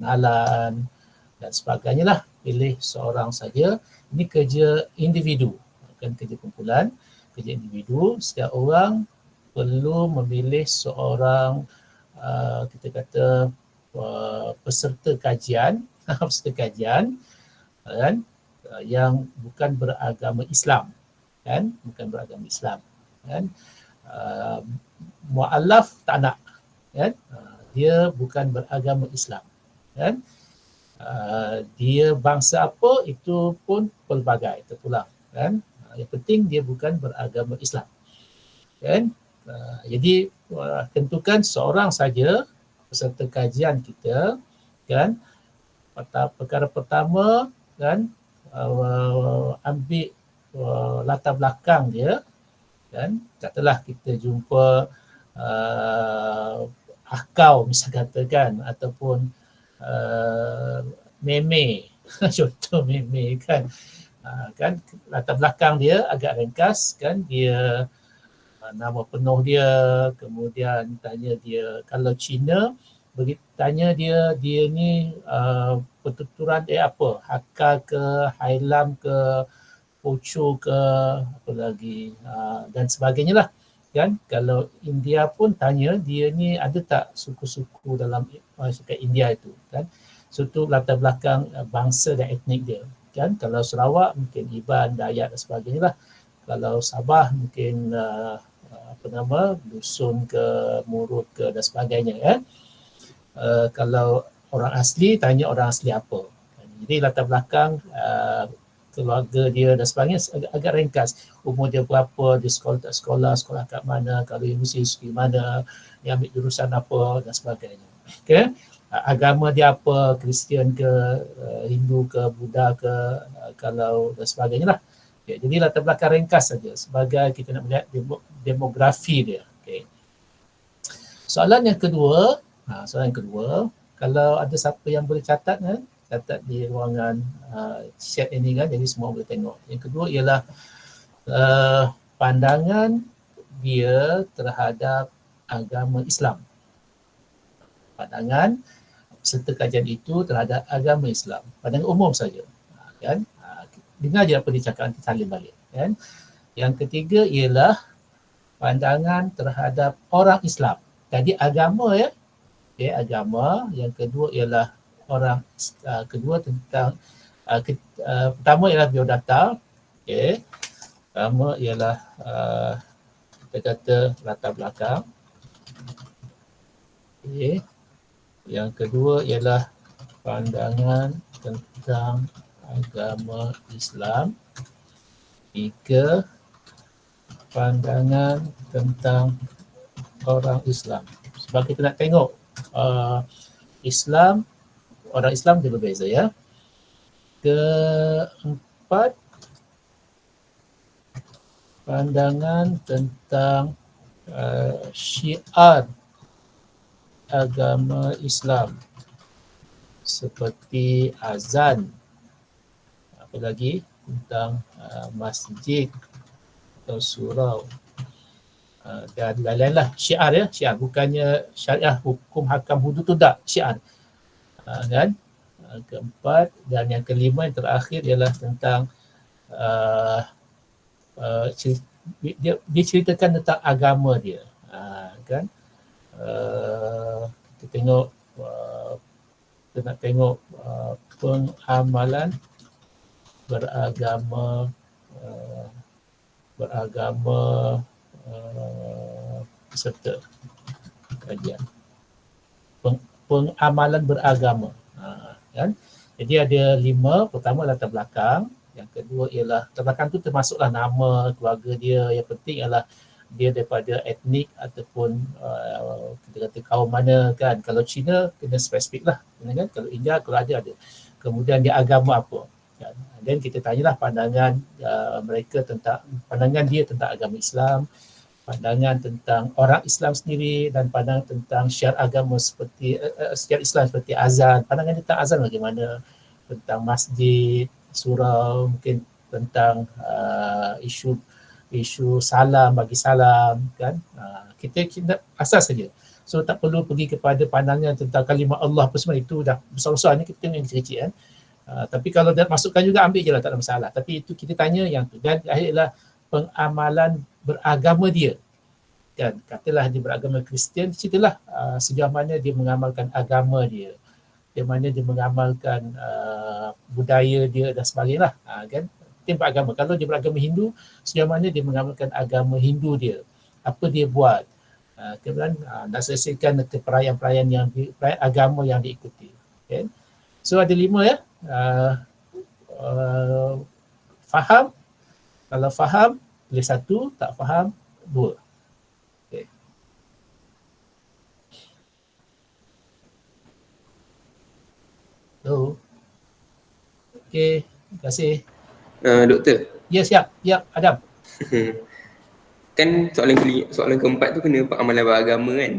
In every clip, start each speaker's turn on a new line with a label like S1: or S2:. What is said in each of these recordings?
S1: pengenalan dan sebagainya lah. Pilih seorang saja. Ini kerja individu, bukan kerja kumpulan, kerja individu. Setiap orang perlu memilih seorang kita kata peserta kajian, peserta kajian kan, yang bukan beragama Islam, kan, bukan beragama Islam, kan. Mu'alaf tak nak, kan, dia bukan beragama Islam, kan. Dia bangsa apa itu pun pelbagai, terpulang, kan. Yang penting dia bukan beragama Islam, kan. Jadi tentukan seorang saja peserta kajian kita, kan. Perkara pertama, kan, ambil latar belakang dia, kan. Katalah kita jumpa akau misal katakan, ataupun meme contoh meme, kan. Kan latar belakang dia agak ringkas, kan. Dia nama penuh dia, kemudian tanya dia kalau Cina, tanya dia ni pertuturan dia apa, Hakka ke, Hailam ke, Pocho ke, apa lagi, dan sebagainya lah, kan. Kalau India pun tanya dia ni ada tak suku-suku dalam masyarakat India itu, kan. So tu latar belakang bangsa dan etnik dia, kan. Kalau Sarawak mungkin Iban, Dayak dan sebagainya lah. Kalau Sabah mungkin apa nama, Dusun ke, Murut ke dan sebagainya, kan. Kalau orang asli tanya orang asli apa. Jadi latar belakang keluarga dia dan sebagainya agak ringkas. Umur dia berapa, dia sekolah tak sekolah, sekolah kat mana, kalau universiti mana, dia ambil jurusan apa dan sebagainya. Okay? Agama dia apa, Kristian ke, Hindu ke, Buddha ke, kalau dan sebagainya lah. Okay, jadi latar belakang ringkas saja sebagai kita nak melihat demografi dia. Okay. Soalan yang kedua, kalau ada siapa yang boleh catat, catat di ruangan chat ini, kan, jadi semua boleh tengok. Yang kedua ialah pandangan dia terhadap agama Islam. Pandangan peserta kajian itu terhadap agama Islam. Pandangan umum saja, kan. Dengar je apa dia cakap, nanti salin balik, kan. Yang ketiga ialah pandangan terhadap orang Islam. Tadi agama, ya. Okay, agama. Yang kedua ialah orang, kedua tentang pertama ialah biodata. Okay. Pertama ialah kita kata latar belakang. Okay. Yang kedua ialah pandangan tentang agama Islam. Tiga, pandangan tentang orang Islam. Sebab kita nak tengok Islam, orang Islam dia berbeza, ya. Keempat, pandangan tentang syiar agama Islam seperti azan, apa lagi tentang masjid atau surau dan lain-lain lah. Syiar, ya, syiar, bukannya syariah hukum hakam hudu tu, tak, syiar, kan. Keempat, dan yang kelima yang terakhir ialah tentang dia ceritakan tentang agama dia, kan. Kita tengok kita nak tengok pengamalan beragama peserta kajian. Pengamalan beragama, kan. Jadi ada 5. Pertama latar belakang, yang kedua ialah latar belakang tu termasuklah nama, keluarga dia. Yang penting ialah dia daripada etnik ataupun kita kata kaum mana, kan. Kalau Cina kena spesifik lah, kan. Kalau India kalau ada. Kemudian dia agama apa, kan. Dan kita tanyalah pandangan mereka tentang, pandangan dia tentang agama Islam, pandangan tentang orang Islam sendiri, dan pandangan tentang syiar agama seperti syiar Islam seperti azan. Pandangan tentang azan bagaimana, tentang masjid, surau, mungkin tentang isu salam, bagi salam, kan. Kita asas saja. So tak perlu pergi kepada pandangan tentang kalimah Allah apa semua, itu dah besar-besar ni kita tengok yang kecil-kecil kan. Tapi kalau dah masukkan juga ambil je lah, tak ada masalah. Tapi itu kita tanya yang tu. Dan akhirnya pengamalan beragama dia. Kan, katalah dia beragama Kristian, ceritalah sejauh mana dia mengamalkan agama dia, di mana dia mengamalkan budaya dia dan sebagainya lah. Kan, dia beragama. Kalau dia beragama Hindu, sejauh mana dia mengamalkan agama Hindu dia, apa dia buat. Kemudian nak selesaikan perayaan-perayaan yang perayaan agama yang diikuti. Okay. So ada 5 ya. Faham, kalau faham pilih 1, tak faham 2. Okay. Hello. Okay, terima kasih.
S2: Doktor.
S1: Ya, siap. Ya, Adam.
S2: Kan soalan keempat tu kena amalan beragama kan?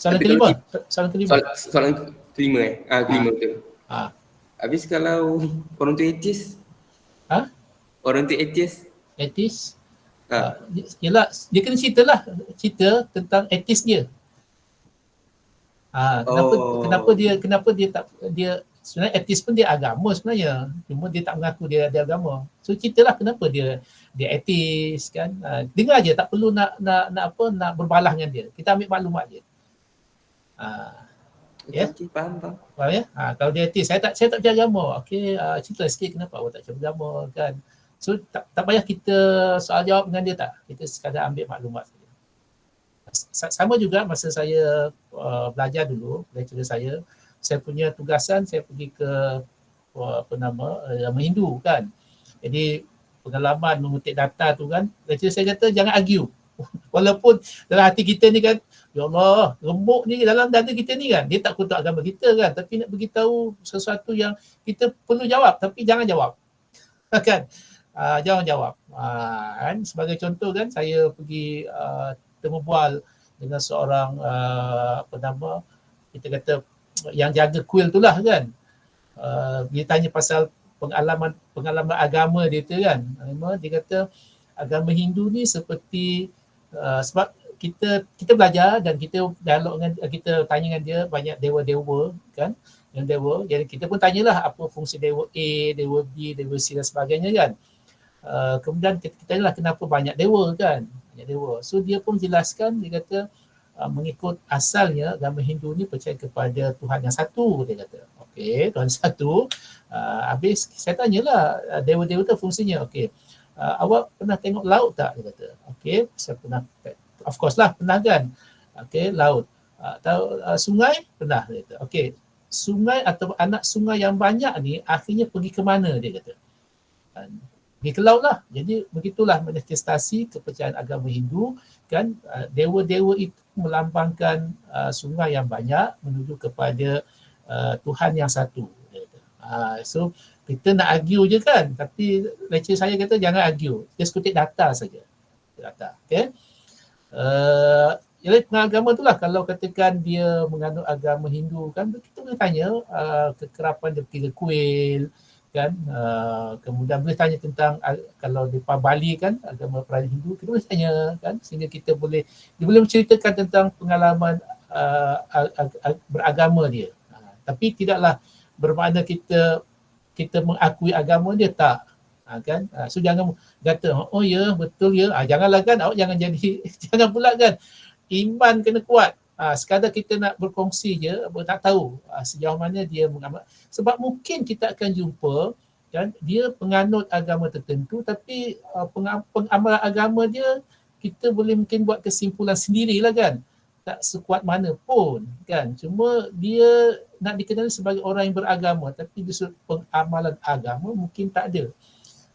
S1: Soalan
S2: Tapi
S1: kelima.
S2: soalan kelima kelima betul. Habis kalau orang tu atheist? Orang tu atheist?
S1: Atheist? Yelah, dia kena cerita tentang atheist dia. Kenapa dia tak, dia sebenarnya atheist pun dia agama sebenarnya, cuma dia tak mengaku dia ada agama. So ceritalah kenapa dia atheist kan. Dengar je, tak perlu nak berbalah dengan dia. Kita ambil maklumat je.
S2: Okay, faham.
S1: Faham ya? Kalau dia atheist, saya tak percaya agama. Okey, cerita sikit kenapa awak tak percaya agama kan. So tak payah kita soal jawab dengan dia tak. Kita sekadar ambil maklumat saja. Sama juga masa saya belajar dulu, lecturer saya punya tugasan, saya pergi ke agama Hindu kan. Jadi pengalaman mengutik data tu kan, lecturer saya kata jangan argue. Walaupun dalam hati kita ni kan, ya Allah, remuk ni dalam dada kita ni kan, dia tak kutuk agama kita kan, tapi nak beritahu sesuatu yang kita perlu jawab, tapi jangan jawab. Kan? Jangan jawab. Kan? Sebagai contoh kan, saya pergi temu bual dengan seorang kita kata yang jaga kuil tu lah kan. Dia tanya pasal pengalaman agama dia tu kan. Dia kata agama Hindu ni seperti sebab kita belajar dan kita dialog dengan, kita tanya dengan dia banyak dewa-dewa kan, yang dewa. Jadi kita pun tanyalah apa fungsi dewa A, dewa B, dewa C dan sebagainya kan. Kemudian kita tanyalah kenapa banyak dewa kan, banyak dewa. So dia pun jelaskan, dia kata mengikut asalnya agama Hindu ni percaya kepada Tuhan yang satu, dia kata. Okey, Tuhan satu. Habis saya tanyalah dewa-dewa tu fungsinya. Okey. Awak pernah tengok laut tak? Dia kata. Okey, saya pernah. Of course lah, pernah kan. Okey, laut. Tahu sungai? Pernah, dia kata. Okey, sungai atau anak sungai yang banyak ni akhirnya pergi ke mana, dia kata. Pergi ke laut lah. Jadi begitulah manifestasi kepercayaan agama Hindu kan. Dewa-dewa itu melambangkan sungai yang banyak menuju kepada Tuhan yang satu. Dia kata. So kita nak argue je kan, tapi lecturer saya kata jangan argue, just kutip data saja. Data. Okay. Jadi pengagama tu lah, kalau katakan dia menganut agama Hindu kan, kita boleh tanya kekerapan dia pergi ke kuil kan, kemudian boleh tanya tentang kalau di Bali kan agama perayaan Hindu, kita boleh tanya kan, sehingga kita boleh, dia boleh menceritakan tentang pengalaman beragama dia. Tapi tidaklah bermakna kita mengakui agama dia, tak. Kan? So jangan kata, oh ya, betul ya. Janganlah kan, awak jangan jadi, jangan pula kan. Iman kena kuat. Sekadar kita nak berkongsi je, tak tahu sejauh mana dia mengamal. Sebab mungkin kita akan jumpa, kan, dia penganut agama tertentu, tapi pengamalan agama dia, kita boleh mungkin buat kesimpulan sendirilah kan. Tak sekuat mana pun kan, cuma dia nak dikenali sebagai orang yang beragama, tapi di sudut pengamalan agama mungkin tak ada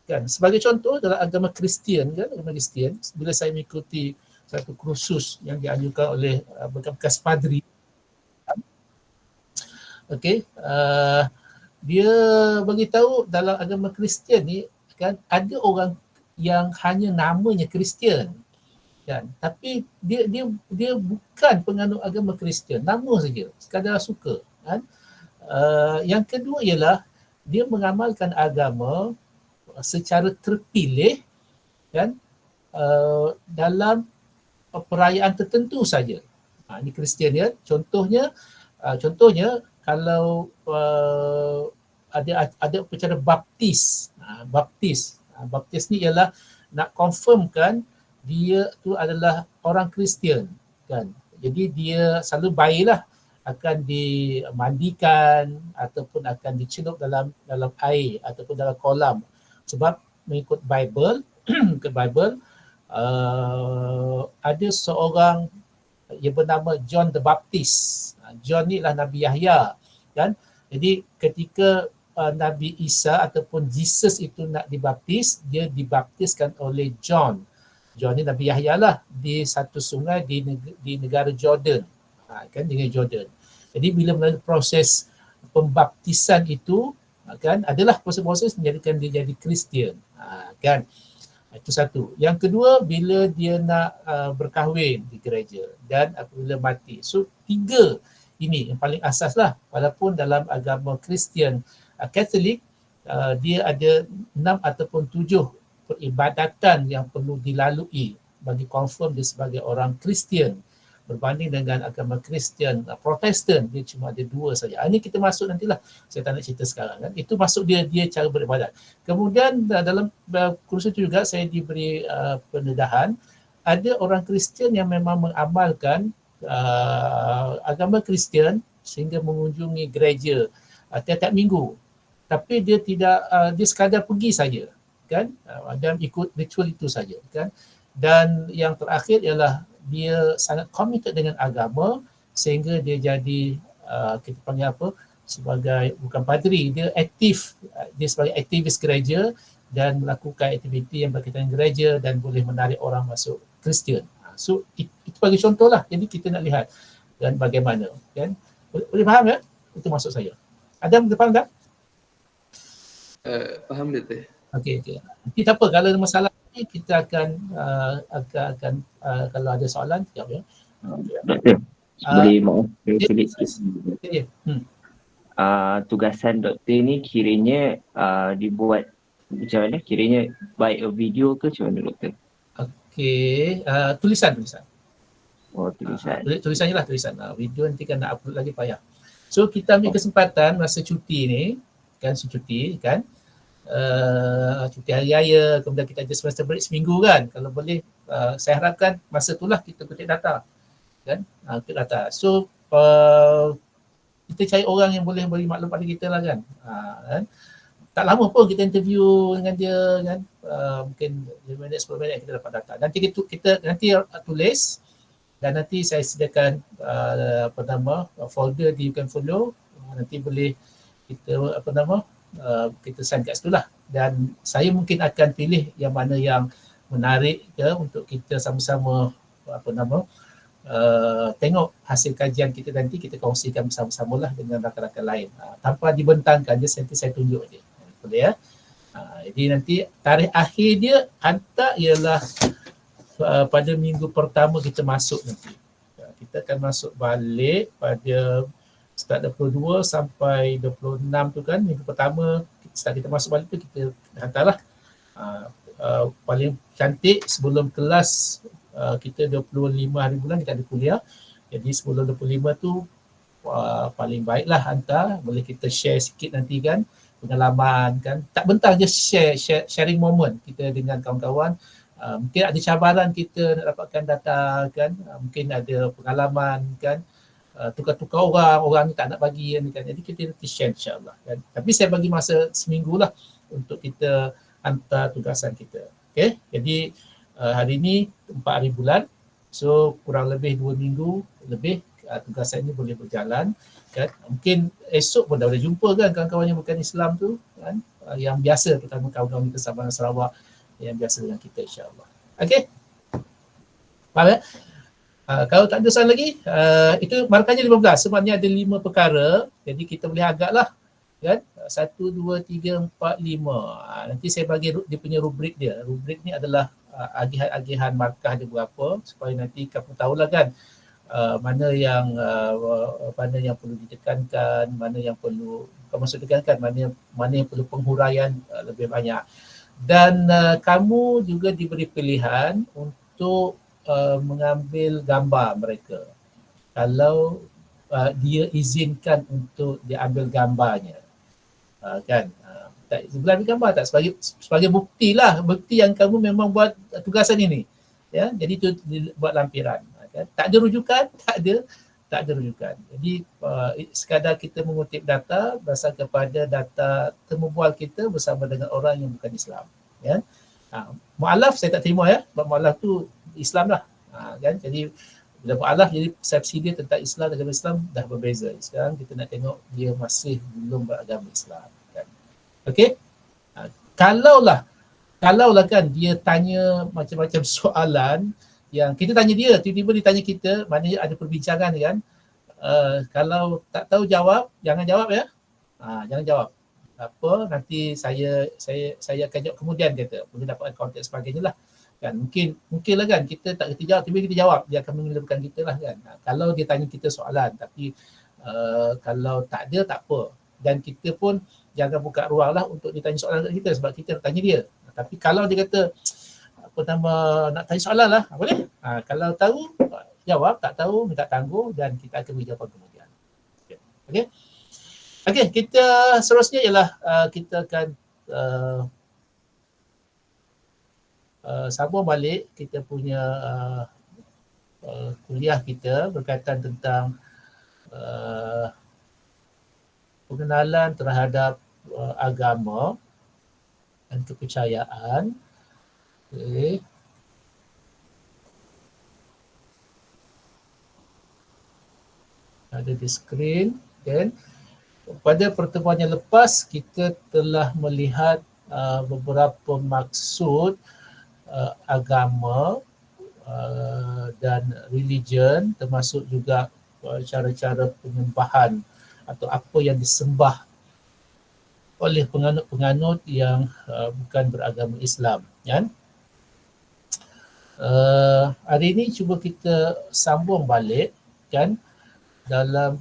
S1: kan. Sebagai contoh dalam agama Kristian kan, agama Kristian, bila saya mengikuti satu kursus yang dianjurkan oleh bekas padri, okey, dia beritahu dalam agama Kristian ni kan, ada orang yang hanya namanya Kristian kan, tapi dia bukan penganut agama Kristian, nama saja, sekadar suka kan. Yang kedua ialah dia mengamalkan agama secara terpilih kan, dalam perayaan tertentu saja Ini Kristian ya. Contohnya kalau ada upacara baptis. Baptis ni ialah nak confirmkan dia tu adalah orang Kristian kan. Jadi dia selalu baiklah akan dimandikan ataupun akan dicelup dalam air ataupun dalam kolam. Sebab mengikut Bible ke Bible ada seorang yang bernama John the Baptist. John ni lah Nabi Yahya kan. Jadi ketika Nabi Isa ataupun Jesus itu nak dibaptis, dia dibaptiskan oleh John. John ni Nabi Yahya lah di satu sungai di negara Jordan. Kan dengan Jordan. Jadi bila melalui proses pembaptisan itu kan adalah proses-proses menjadikan dia jadi Kristian. Kan. Itu satu. Yang kedua, bila dia nak berkahwin di gereja dan apabila mati. So, 3 ini yang paling asas lah. Walaupun dalam agama Kristian Katolik, dia ada 6 ataupun 7 peribadatan yang perlu dilalui bagi confirm dia sebagai orang Kristian. Berbanding dengan agama Kristian Protestan, dia cuma ada 2 saja. Ini kita masuk nantilah, saya tak nak cerita sekarang kan. Itu masuk dia cara beribadat. Kemudian dalam kursus itu juga saya diberi pendedahan, ada orang Kristian yang memang mengamalkan agama Kristian sehingga mengunjungi gereja tiap-tiap minggu. Tapi dia tidak, dia sekadar pergi saja kan, dan ikut ritual itu saja kan. Dan yang terakhir ialah dia sangat committed dengan agama sehingga dia jadi kita panggil apa, sebagai bukan padri, dia aktif, dia sebagai aktivis gereja dan melakukan aktiviti yang berkaitan dengan gereja dan boleh menarik orang masuk Kristian. So itu bagi contoh lah. Jadi kita nak lihat dan bagaimana kan. Boleh faham ya? Itu maksud saya. Adam depan tak?
S2: Faham Doktor.
S1: Okey. Nanti tak apa, kalau ada masalah ni kita akan kalau ada soalan jawab ya.
S3: Doktor, boleh maaf saya selit sikit. Tugasan doktor ni kiranya dibuat macam mana? Kiranya by a video ke macam mana doktor?
S1: Okey, tulisan.
S3: Oh, tulisan.
S1: Tulisan je lah, tulisan. Video nanti kan nak upload lagi payah. So kita ambil kesempatan masa cuti ni, kan cuti kan. Cuti hari raya, kemudian kita ada semester break seminggu kan. Kalau boleh, saya harapkan masa itulah kita kutip data kan, kutip data. So kita cari orang yang boleh beri maklum pada kita lah kan. Kan? Tak lama pun kita interview dengan dia kan, mungkin 5 minit 10 minit kita dapat data. Nanti kita nanti tulis dan nanti saya sediakan folder di Bukan Follow. Nanti boleh kita kita sign kat situ lah. Dan saya mungkin akan pilih yang mana yang menarik untuk kita sama-sama tengok hasil kajian kita nanti, kita kongsikan bersama-sama lah dengan rakan-rakan lain. Tanpa dibentangkan, just nanti saya tunjuk je. Boleh ya? Jadi nanti tarikh akhir dia hantar ialah pada minggu pertama kita masuk nanti. Kita akan masuk balik pada start 22 sampai 26 tu kan, minggu pertama start kita masuk balik tu kita hantarlah. Paling cantik sebelum kelas kita 25 hari bulan kita ada kuliah. Jadi sebelum 25 tu paling baiklah hantar, boleh kita share sikit nanti kan pengalaman kan. Tak bentang je sharing moment kita dengan kawan-kawan. Mungkin ada cabaran kita nak dapatkan data kan, mungkin ada pengalaman kan, tukar-tukar orang ni tak nak bagi kan. Jadi kita nanti share insyaAllah kan. Tapi saya bagi masa seminggu lah untuk kita hantar tugasan kita. Okay, jadi hari ni 4 hari bulan, so kurang lebih 2 minggu lebih tugasan ini boleh berjalan kan. Mungkin esok pun dah boleh jumpa kan kawan-kawan yang bukan Islam tu kan, yang biasa, terutama kawan-kawan kita Sabah dan Sarawak yang biasa dengan kita insyaAllah. Okay, faham ya? Kalau tak ada soalan lagi, itu markahnya 15, sebabnya ada 5 perkara, jadi kita boleh agak lah kan, 1, 2, 3, 4, 5. Nanti saya bagi dia punya rubrik dia. Rubrik ni adalah agihan-agihan markah dia berapa, supaya nanti kamu tahulah kan mana yang perlu ditekankan, mana yang perlu, bukan maksud tekankan, mana yang perlu penghuraian lebih banyak. Dan kamu juga diberi pilihan untuk mengambil gambar mereka. kalau dia izinkan untuk diambil gambarnya. Kan? Tak, boleh ambil gambar tak? Sebagai bukti lah, bukti yang kamu memang buat tugasan ini. Ya, jadi itu buat lampiran. Kan? Tak ada rujukan, tak ada rujukan. Jadi sekadar kita mengutip data berdasar kepada data temu bual kita bersama dengan orang yang bukan Islam. Ya. Mu'alaf saya tak terima ya, sebab mu'alaf tu Islam lah. Kan? Jadi bila mu'alaf, jadi persepsi dia tentang Islam dan agama Islam dah berbeza. Sekarang kita nak tengok dia masih belum beragama Islam. Kan? Okey? Kalaulah kan dia tanya macam-macam soalan yang kita tanya dia, tiba-tiba dia tanya kita, maknanya ada perbincangan kan. Kalau tak tahu jawab, jangan jawab ya. Jangan jawab. Apa, nanti saya akan jawab kemudian, kata. Boleh dapatkan konteks sebagainya lah. Kan mungkinlah kan kita tak kerti jawab, tapi kita jawab, dia akan mengelirkan kita lah kan. Kalau dia tanya kita soalan, tapi kalau tak ada, tak apa. Dan kita pun jangan buka ruang lah untuk dia tanya soalan kat kita, sebab kita nak tanya dia. Tapi kalau dia kata apa nama, nak tanya soalan lah, boleh. Kalau tahu jawab, tak tahu minta tangguh, dan kita akan beri jawapan kemudian. Okey, kita seterusnya ialah kita akan sambung balik kita punya kuliah kita berkaitan tentang pengenalan terhadap agama dan kepercayaan. Okay. Ada di skrin. Dan pada pertemuan yang lepas kita telah melihat beberapa maksud agama dan religion, termasuk juga cara-cara penyembahan atau apa yang disembah oleh penganut-penganut yang bukan beragama Islam. Kan? Hari ini cuba kita sambung balik kan dalam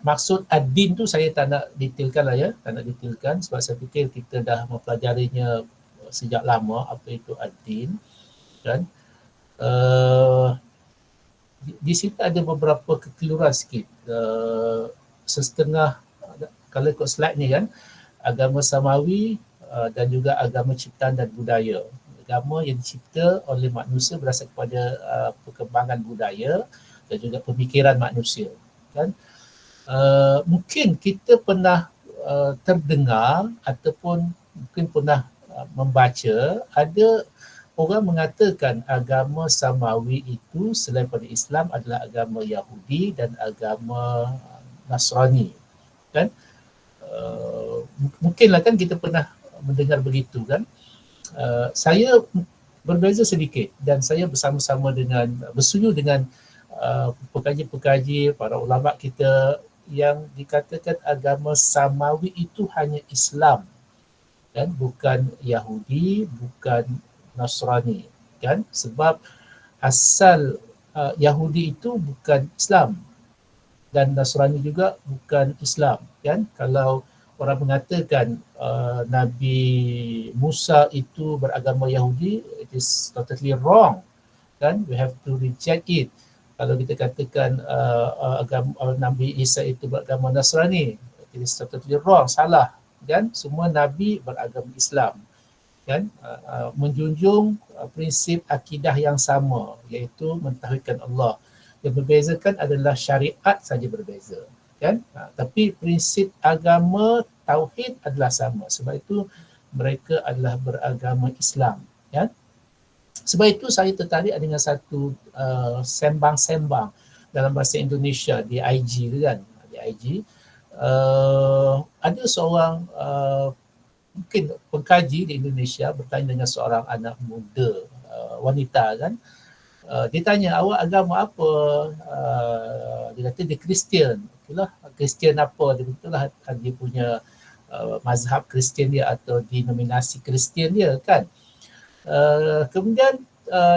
S1: maksud ad-din tu saya tak nak detailkan lah ya, tak nak detailkan sebab saya fikir kita dah mempelajarinya sejak lama apa itu ad-din kan. Di sini ada beberapa kekeliruan sikit, setengah kalau ikut slide ni kan, agama samawi dan juga agama ciptaan dan budaya. Agama yang dicipta oleh manusia berdasar kepada perkembangan budaya dan juga pemikiran manusia kan. Mungkin kita pernah terdengar ataupun mungkin pernah membaca ada orang mengatakan agama samawi itu selain pada Islam adalah agama Yahudi dan agama Nasrani kan. Mungkinlah kan kita pernah mendengar begitu kan. Saya berbeza sedikit dan saya bersama-sama dengan bersetuju dengan pekaji-pekaji, para ulama kita yang dikatakan agama samawi itu hanya Islam kan, bukan Yahudi, bukan Nasrani kan, sebab asal Yahudi itu bukan Islam dan Nasrani juga bukan Islam kan. Kalau orang mengatakan Nabi Musa itu beragama Yahudi, it is totally wrong kan, we have to reject it. Kalau kita katakan agama Nabi Isa itu beragama Nasrani, it is totally wrong, salah kan. Semua Nabi beragama Islam kan, menjunjung prinsip akidah yang sama, iaitu mentauhidkan Allah. Yang membezakan adalah syariat saja berbeza kan. Tapi prinsip agama tauhid adalah sama, sebab itu mereka adalah beragama Islam kan. Sebab itu saya tertarik dengan satu sembang-sembang dalam bahasa Indonesia di IG tu kan. Di IG ada seorang mungkin pengkaji di Indonesia bertanya dengan seorang anak muda, wanita kan. Dia tanya, awak agama apa? Dia kata dia Kristian. Itulah Kristian apa? Dia betullah dia punya mazhab Kristian dia atau denominasi Kristian dia kan. Kemudian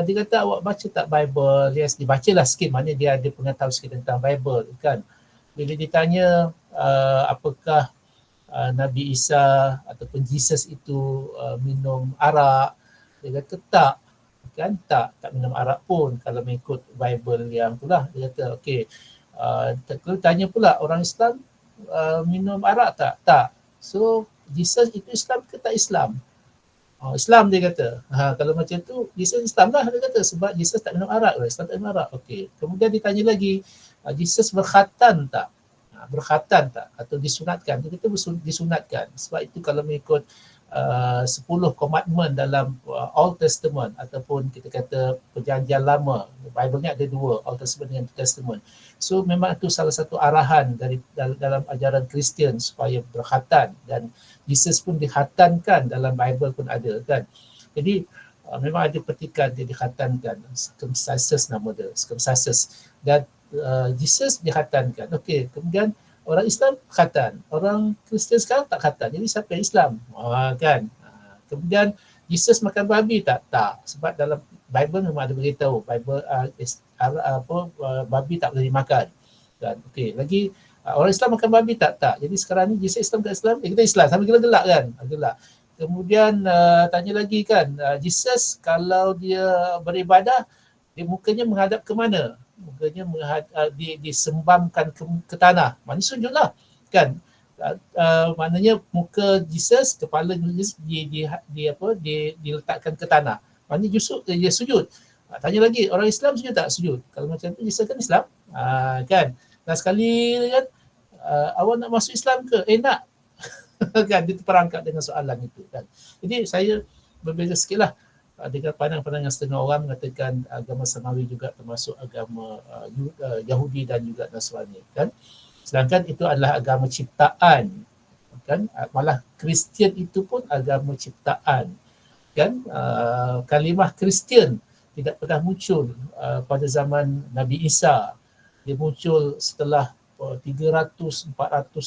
S1: dia kata, awak baca tak Bible? Yes, dia bacalah sikit, maknanya dia ada pengetahuan sikit tentang Bible kan. Bila ditanya apakah Nabi Isa ataupun Jesus itu minum arak, dia kata tak. kan, tak minum arak pun kalau mengikut Bible yang itulah. Dia kata okey, tanya pula orang Islam minum arak tak. So Jesus itu Islam ke tak Islam? Islam dia kata. Kalau macam tu Jesus Islam lah dia kata, sebab Jesus tak minum arak, Islam tak minum arak. Okey, kemudian ditanya lagi, Jesus berkhatan tak? Berkhatan tak atau disunatkan? Dia kata disunatkan, sebab itu kalau mengikut 10 komitmen dalam Old Testament ataupun kita kata perjanjian lama, Bible ni ada dua, Old Testament dengan New Testament. So memang itu salah satu arahan dari dalam ajaran Kristian supaya berkhatan, dan Jesus pun dikhatankan dalam Bible pun ada kan. Jadi memang ada petikan dia dikhatankan, circumcises nama dia, circumcises, dan Jesus dikhatankan. Okey, kemudian orang Islam khatan, orang Kristian sekarang tak khatan. Jadi siapa yang Islam? Kan. Kemudian Jesus makan babi tak? Tak. Sebab dalam Bible memang ada beritahu, Bible babi tak boleh dimakan. Kan. Okey, lagi orang Islam makan babi tak? Tak. Jadi sekarang ni Jesus Islam tak Islam? Kita Islam, sambil gelak-gelak kan? Gelak. Kemudian tanya lagi kan, Jesus kalau dia beribadah, dia mukanya menghadap ke mana? Mukanya disembamkan ke tanah. Maknanya sujudlah kan. Maknanya muka Jesus, kepala Jesus diletakkan ke tanah. Maknanya justru dia sujud. Tanya lagi, orang Islam sujud tak? Sujud. Kalau macam tu Jesus kan Islam? Kan. Dan sekali kan, awak nak masuk Islam ke? Nak. Kan, dia terperangkap dengan soalan itu kan. Jadi saya berbeza sikit lah dengan pandangan setengah orang mengatakan agama Samawi juga termasuk agama Yahudi dan juga Nasrani kan. Sedangkan itu adalah agama ciptaan kan, malah Kristian itu pun agama ciptaan kan. Kalimah Kristian tidak pernah muncul pada zaman Nabi Isa. Dia muncul setelah 300-400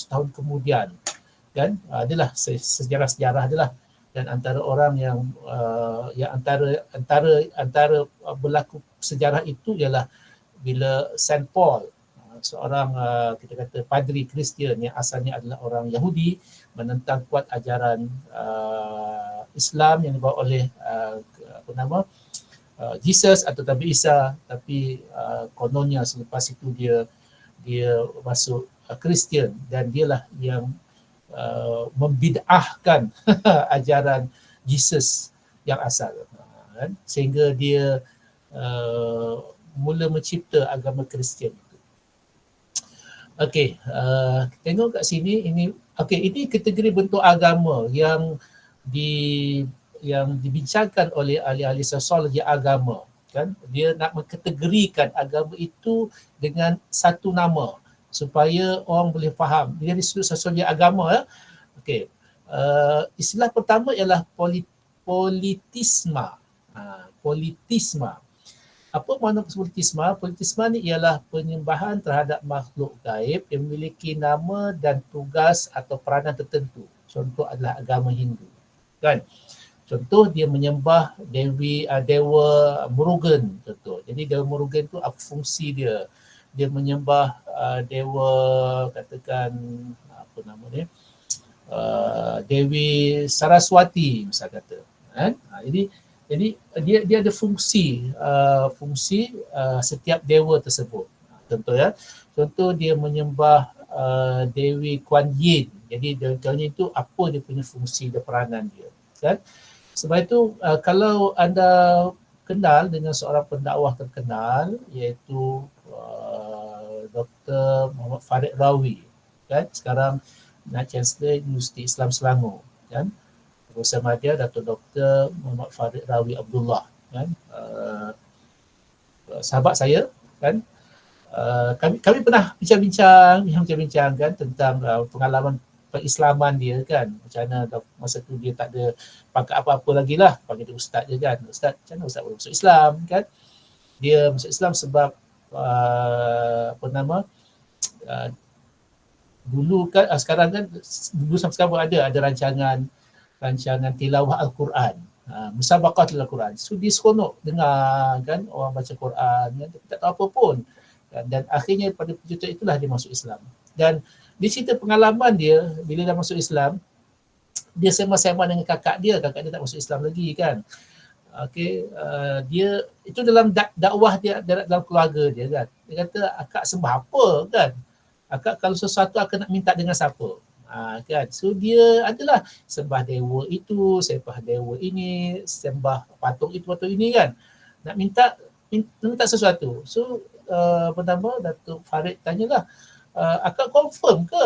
S1: tahun kemudian kan. Adalah sejarah-sejarah adalah. Dan antara orang yang antara berlaku sejarah itu ialah bila Saint Paul, seorang kita kata padri Kristian yang asalnya adalah orang Yahudi, menentang kuat ajaran Islam yang dibawa oleh Jesus atau Nabi Isa, tapi kononnya selepas itu dia masuk Kristian, dan dialah yang membid'ahkan ajaran Jesus yang asal kan? Sehingga dia mula mencipta agama Kristian itu. Okey, tengok kat sini, ini ini kategori bentuk agama yang dibincangkan oleh ahli-ahli sosiologi agama kan. Dia nak mengkategorikan agama itu dengan satu nama supaya orang boleh faham. Dia disebut sosiologi agama ya. Okey. Istilah pertama ialah politisma. Politisma. Apa makna politisma? Politisma ni ialah penyembahan terhadap makhluk gaib yang memiliki nama dan tugas atau peranan tertentu. Contoh adalah agama Hindu. Kan? Contoh dia menyembah dewa Murugan contoh. Jadi dewa Murugan tu apa fungsi dia? Dia menyembah dewa, katakan apa nama dia, Dewi Saraswati misal kata kan. Jadi dia ada fungsi setiap dewa tersebut. Contoh dia menyembah Dewi Kuan Yin. Jadi Dewi Kuan Yin itu apa dia punya fungsi dan peranan dia kan. Sebab itu kalau anda kenal dengan seorang pendakwah terkenal iaitu Dr. Muhammad Farid Rawi kan, sekarang Naib Chancellor Universiti Islam Selangor kan, bersama dia Dato' Dr. Muhammad Farid Rawi Abdullah kan, sahabat saya kan. Kami pernah bincang-bincang kan tentang pengalaman perislaman dia kan, macam mana masa tu dia tak ada pangkat apa-apa lagi lah, panggil dia ustaz je kan. Ustaz, macam mana ustaz boleh masuk Islam kan. Dia masuk Islam sebab dulu kan, sekarang kan, dulu sampai sekarang ada rancangan tilawah Al-Quran, musabaqah tilawah Al-Quran. So dia seronok dengar kan orang baca Quran kan, tak tahu apa pun. Dan akhirnya pada penjutaan itulah dia masuk Islam. Dan dia cerita pengalaman dia bila dah masuk Islam, dia sembang-sembang dengan kakak dia tak masuk Islam lagi kan. Okey, dia itu dalam dakwah dia dalam keluarga dia kan. Dia kata akak sembah apa kan? Akak kalau sesuatu akak nak minta dengan siapa? Kan. So dia adalah sembah dewa itu, sembah dewa ini, sembah patung itu, patung ini kan. Nak minta sesuatu. So pertama Datuk Farid tanyalah, akak confirm ke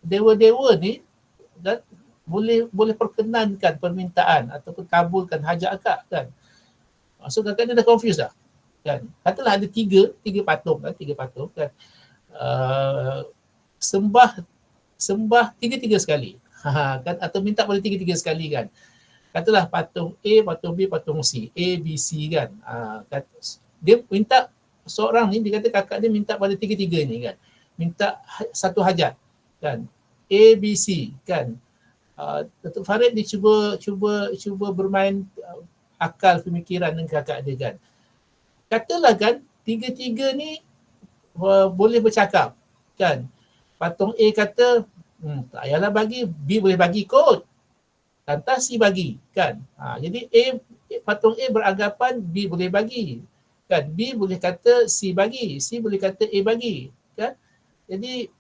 S1: dewa-dewa ni dan boleh perkenankan permintaan ataupun kabulkan hajat akak kan. So kakak ni dah confused dah kan. Katalah ada tiga patung kan. Sembah tiga-tiga sekali. Kan, atau minta pada tiga-tiga sekali kan. Katalah patung A, patung B, patung C. A, B, C kan. Dia minta seorang ni, dia kata kakak dia minta pada tiga-tiga ni kan. Minta satu hajat kan. A, B, C kan. Datuk Farid dia cuba bermain akal pemikiran dengan kakak dia kan. Katalah kan tiga-tiga ni boleh bercakap kan. Patung A kata tak payahlah bagi, B boleh bagi kot. Lantas C bagi kan. Jadi patung A beranggapan B boleh bagi kan. B boleh kata C bagi, C boleh kata A bagi kan. Jadi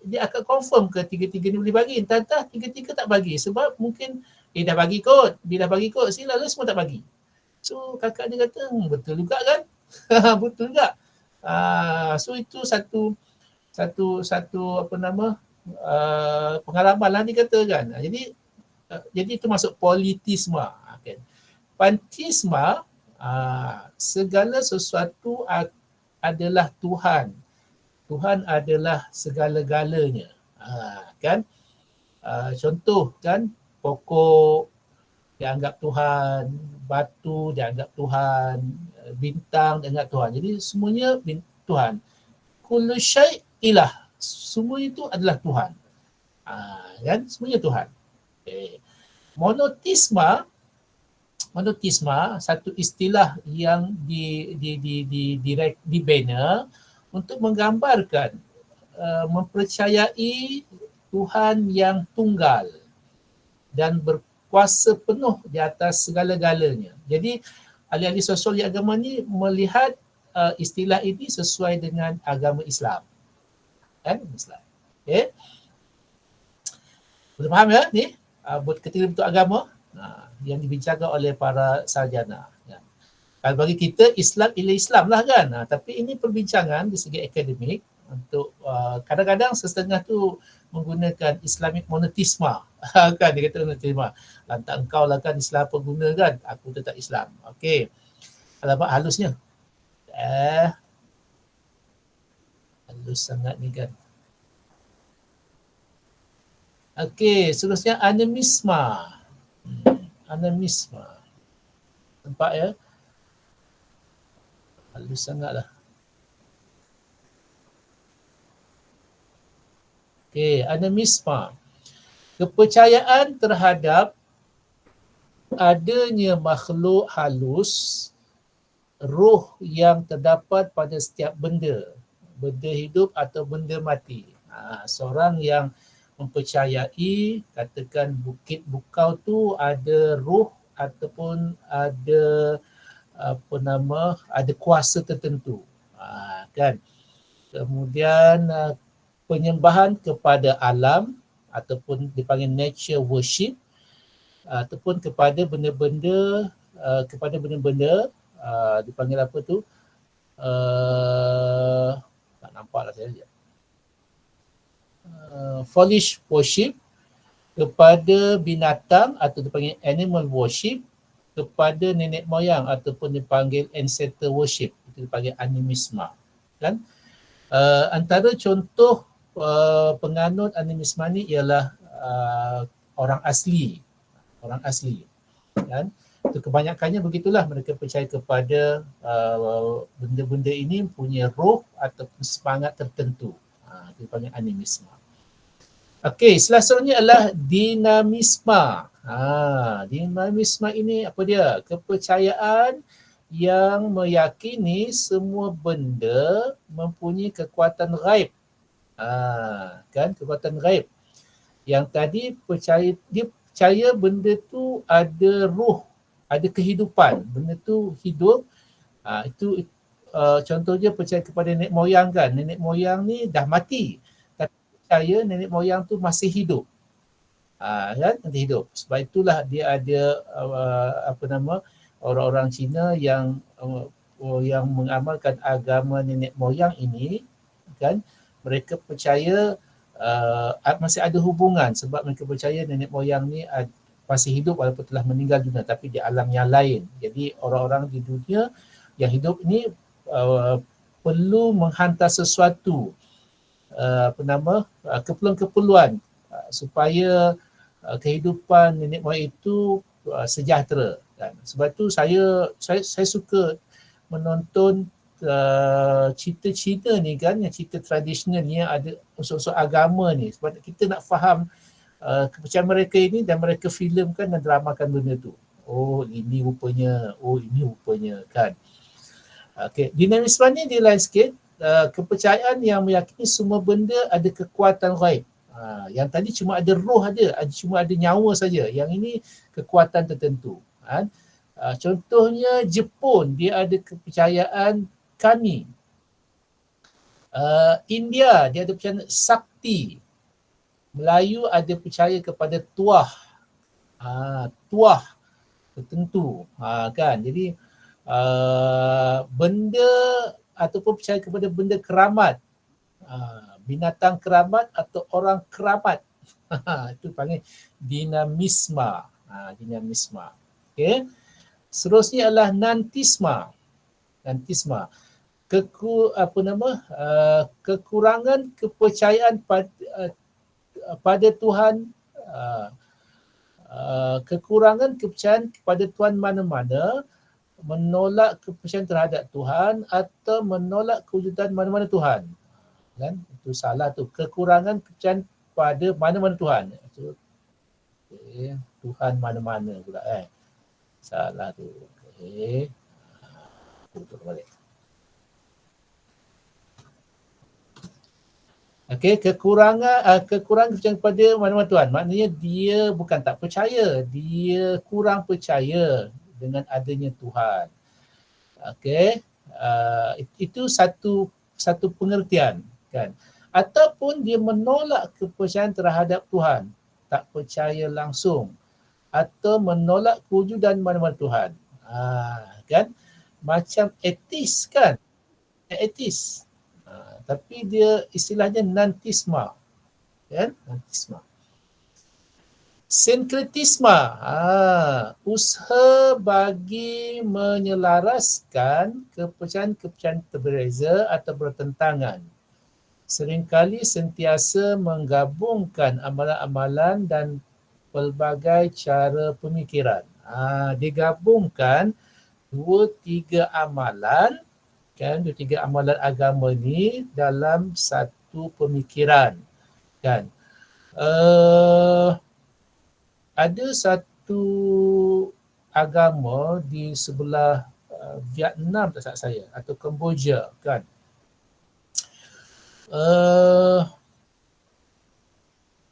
S1: dia akan confirm ke tiga-tiga ni boleh bagi. Entah-entah tiga-tiga tak bagi sebab mungkin A dah bagi kot, B dah bagi kot, C lalu semua tak bagi. So kakak dia kata betul juga kan. Betul juga. So itu satu apa nama pengalaman lah dia kata kan. Jadi itu masuk politisme kan. Pantisme, segala sesuatu adalah Tuhan. Tuhan adalah segala-galanya. Kan? Contoh kan, pokok dianggap Tuhan, batu dianggap Tuhan, bintang dianggap Tuhan. Jadi semuanya Tuhan. Kullu syai' ilah. Semua itu adalah Tuhan. Kan? Semuanya Tuhan. Okay. Monotisme satu istilah yang dibina untuk menggambarkan mempercayai Tuhan yang tunggal dan berkuasa penuh di atas segala-galanya. Jadi ahli-ahli sosiologi agama ni melihat istilah ini sesuai dengan agama Islam. Kan? Islam. Okay. Boleh faham ya ni? Ketika bentuk agama yang dibincangkan oleh para sarjana. Kalau bagi kita Islam ialah Islam lah kan. Tapi ini perbincangan di segi akademik untuk kadang-kadang setengah tu menggunakan Islamic monotisme. Kan dia kata monotisme. Lantak engkau lah kan Islam apa guna kan. Aku tetap Islam. Okey. Alamak halusnya. Halus sangat ni kan. Okey, seterusnya animisme. Animisme. Nampak ya? Halus sangatlah. Okey, animisme. Kepercayaan terhadap adanya makhluk halus, roh yang terdapat pada setiap benda hidup atau benda mati. Seorang yang mempercayai, katakan bukit bukau tu ada roh ataupun ada ada kuasa tertentu. Kan? Kemudian penyembahan kepada alam ataupun dipanggil nature worship ataupun kepada benda-benda dipanggil apa tu? Tak nampak lah saya. Foolish worship kepada binatang atau dipanggil animal worship, kepada nenek moyang ataupun dipanggil ancestor worship, itu dipanggil animisme. Kan? Antara contoh penganut animisme ni ialah orang asli. Kan? Itu kebanyakannya begitulah, mereka percaya kepada benda-benda ini punya roh ataupun semangat tertentu. Itu dipanggil animisme. Okey, selanjutnya adalah dinamisme. Dinamisme ini apa dia? Kepercayaan yang meyakini semua benda mempunyai kekuatan ghaib. Kan, kekuatan ghaib. Yang tadi dia percaya benda tu ada roh ada kehidupan, benda tu hidup. Itu contohnya percaya kepada nenek moyang kan. Nenek moyang ni dah mati, tapi percaya nenek moyang tu masih hidup. Kan, nanti hidup. Sebab itulah dia ada orang-orang Cina yang mengamalkan agama nenek moyang ini kan, mereka percaya masih ada hubungan sebab mereka percaya nenek moyang ni masih hidup walaupun telah meninggal dunia tapi di alam yang lain. Jadi orang-orang di dunia yang hidup ni perlu menghantar sesuatu keperluan-keperluan supaya kehidupan nenek moyang itu sejahtera kan. Sebab tu saya suka menonton cerita Cina ni kan, yang cerita tradisional ni yang ada unsur-unsur agama ni, sebab kita nak faham kepercayaan mereka ini dan mereka filmkan dan dramakan benda tu. Oh ini rupanya kan. Okay. Dinamisme ni dia lain sikit. Kepercayaan yang meyakini semua benda ada kekuatan ghaib. Yang tadi cuma ada roh cuma ada nyawa saja. Yang ini kekuatan tertentu. Contohnya Jepun, dia ada kepercayaan kami. India, dia ada percayaan sakti. Melayu ada percaya kepada tuah. Tuah tertentu. Kan? Jadi benda ataupun percaya kepada benda keramat. Binatang keramat atau orang keramat. Itu panggil dinamisme. Dinamisme. Okay. Seterusnya adalah nantisme. Kekurangan kepercayaan pada Tuhan, kekurangan kepercayaan kepada Tuhan mana-mana, menolak kepercayaan terhadap Tuhan atau menolak kewujudan mana-mana Tuhan. Kan? Itu salah tu. Kekurangan kepercayaan pada mana-mana Tuhan. Itu Tuhan mana-mana pula salah tu. Tutup balik. Kekurangan kepercayaan kepada mana-mana Tuhan. Maknanya dia bukan tak percaya, dia kurang percaya dengan adanya Tuhan. Itu satu pengertian kan. Ataupun dia menolak kepercayaan terhadap Tuhan, tak percaya langsung, atau menolak kewujudan mana-mana Tuhan. Kan? Macam ateis kan? Ateis. Tapi dia istilahnya nantisme. Kan? Nantisme. Sinkretisme. Usaha bagi menyelaraskan kepercayaan-kepercayaan berbeza atau bertentangan. Seringkali sentiasa menggabungkan amalan-amalan dan pelbagai cara pemikiran. Digabungkan 2-3 amalan, kan, 2-3 amalan agama ni dalam satu pemikiran, kan. Ada satu agama di sebelah Vietnam tak salah saya atau Kemboja, kan.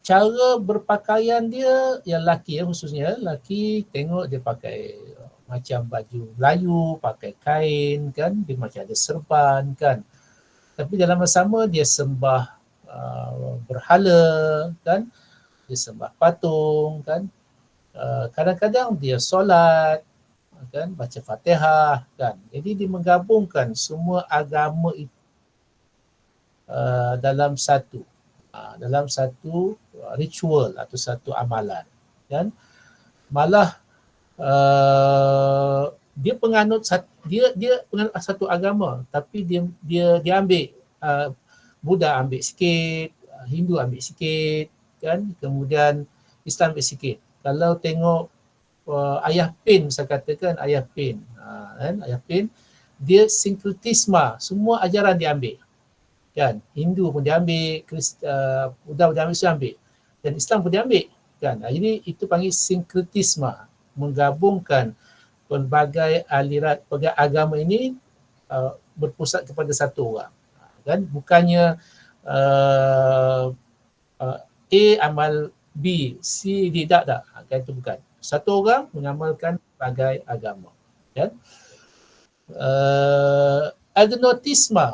S1: Cara berpakaian dia, yang lelaki khususnya, lelaki tengok dia pakai macam baju Melayu, pakai kain kan, dia macam ada serban kan. Tapi dalam masa sama dia sembah berhala kan, dia sembah patung kan. Kadang-kadang dia solat kan, baca Fatihah kan. Jadi dia menggabungkan semua agama itu dalam satu ritual atau satu amalan kan. Malah dia penganut satu agama, tapi dia ambil Buddha ambil sikit, Hindu ambil sikit kan, kemudian Islam ambil sikit. Kalau tengok Ayah Pin, saya katakan Ayah Pin, kan, Ayah Pin, dia sinkretisme, semua ajaran dia ambil. Kan, Hindu pun dia ambil, Buddha pun dia ambil, Islam ambil, dan Islam pun dia ambil kan. Jadi itu panggil sinkretisme, menggabungkan pelbagai aliran, pelbagai agama ini berpusat kepada satu orang kan. Bukannya A amal B, C D, tak kan, itu bukan. Satu orang mengamalkan berbagai agama. Kan? Agnotisisme.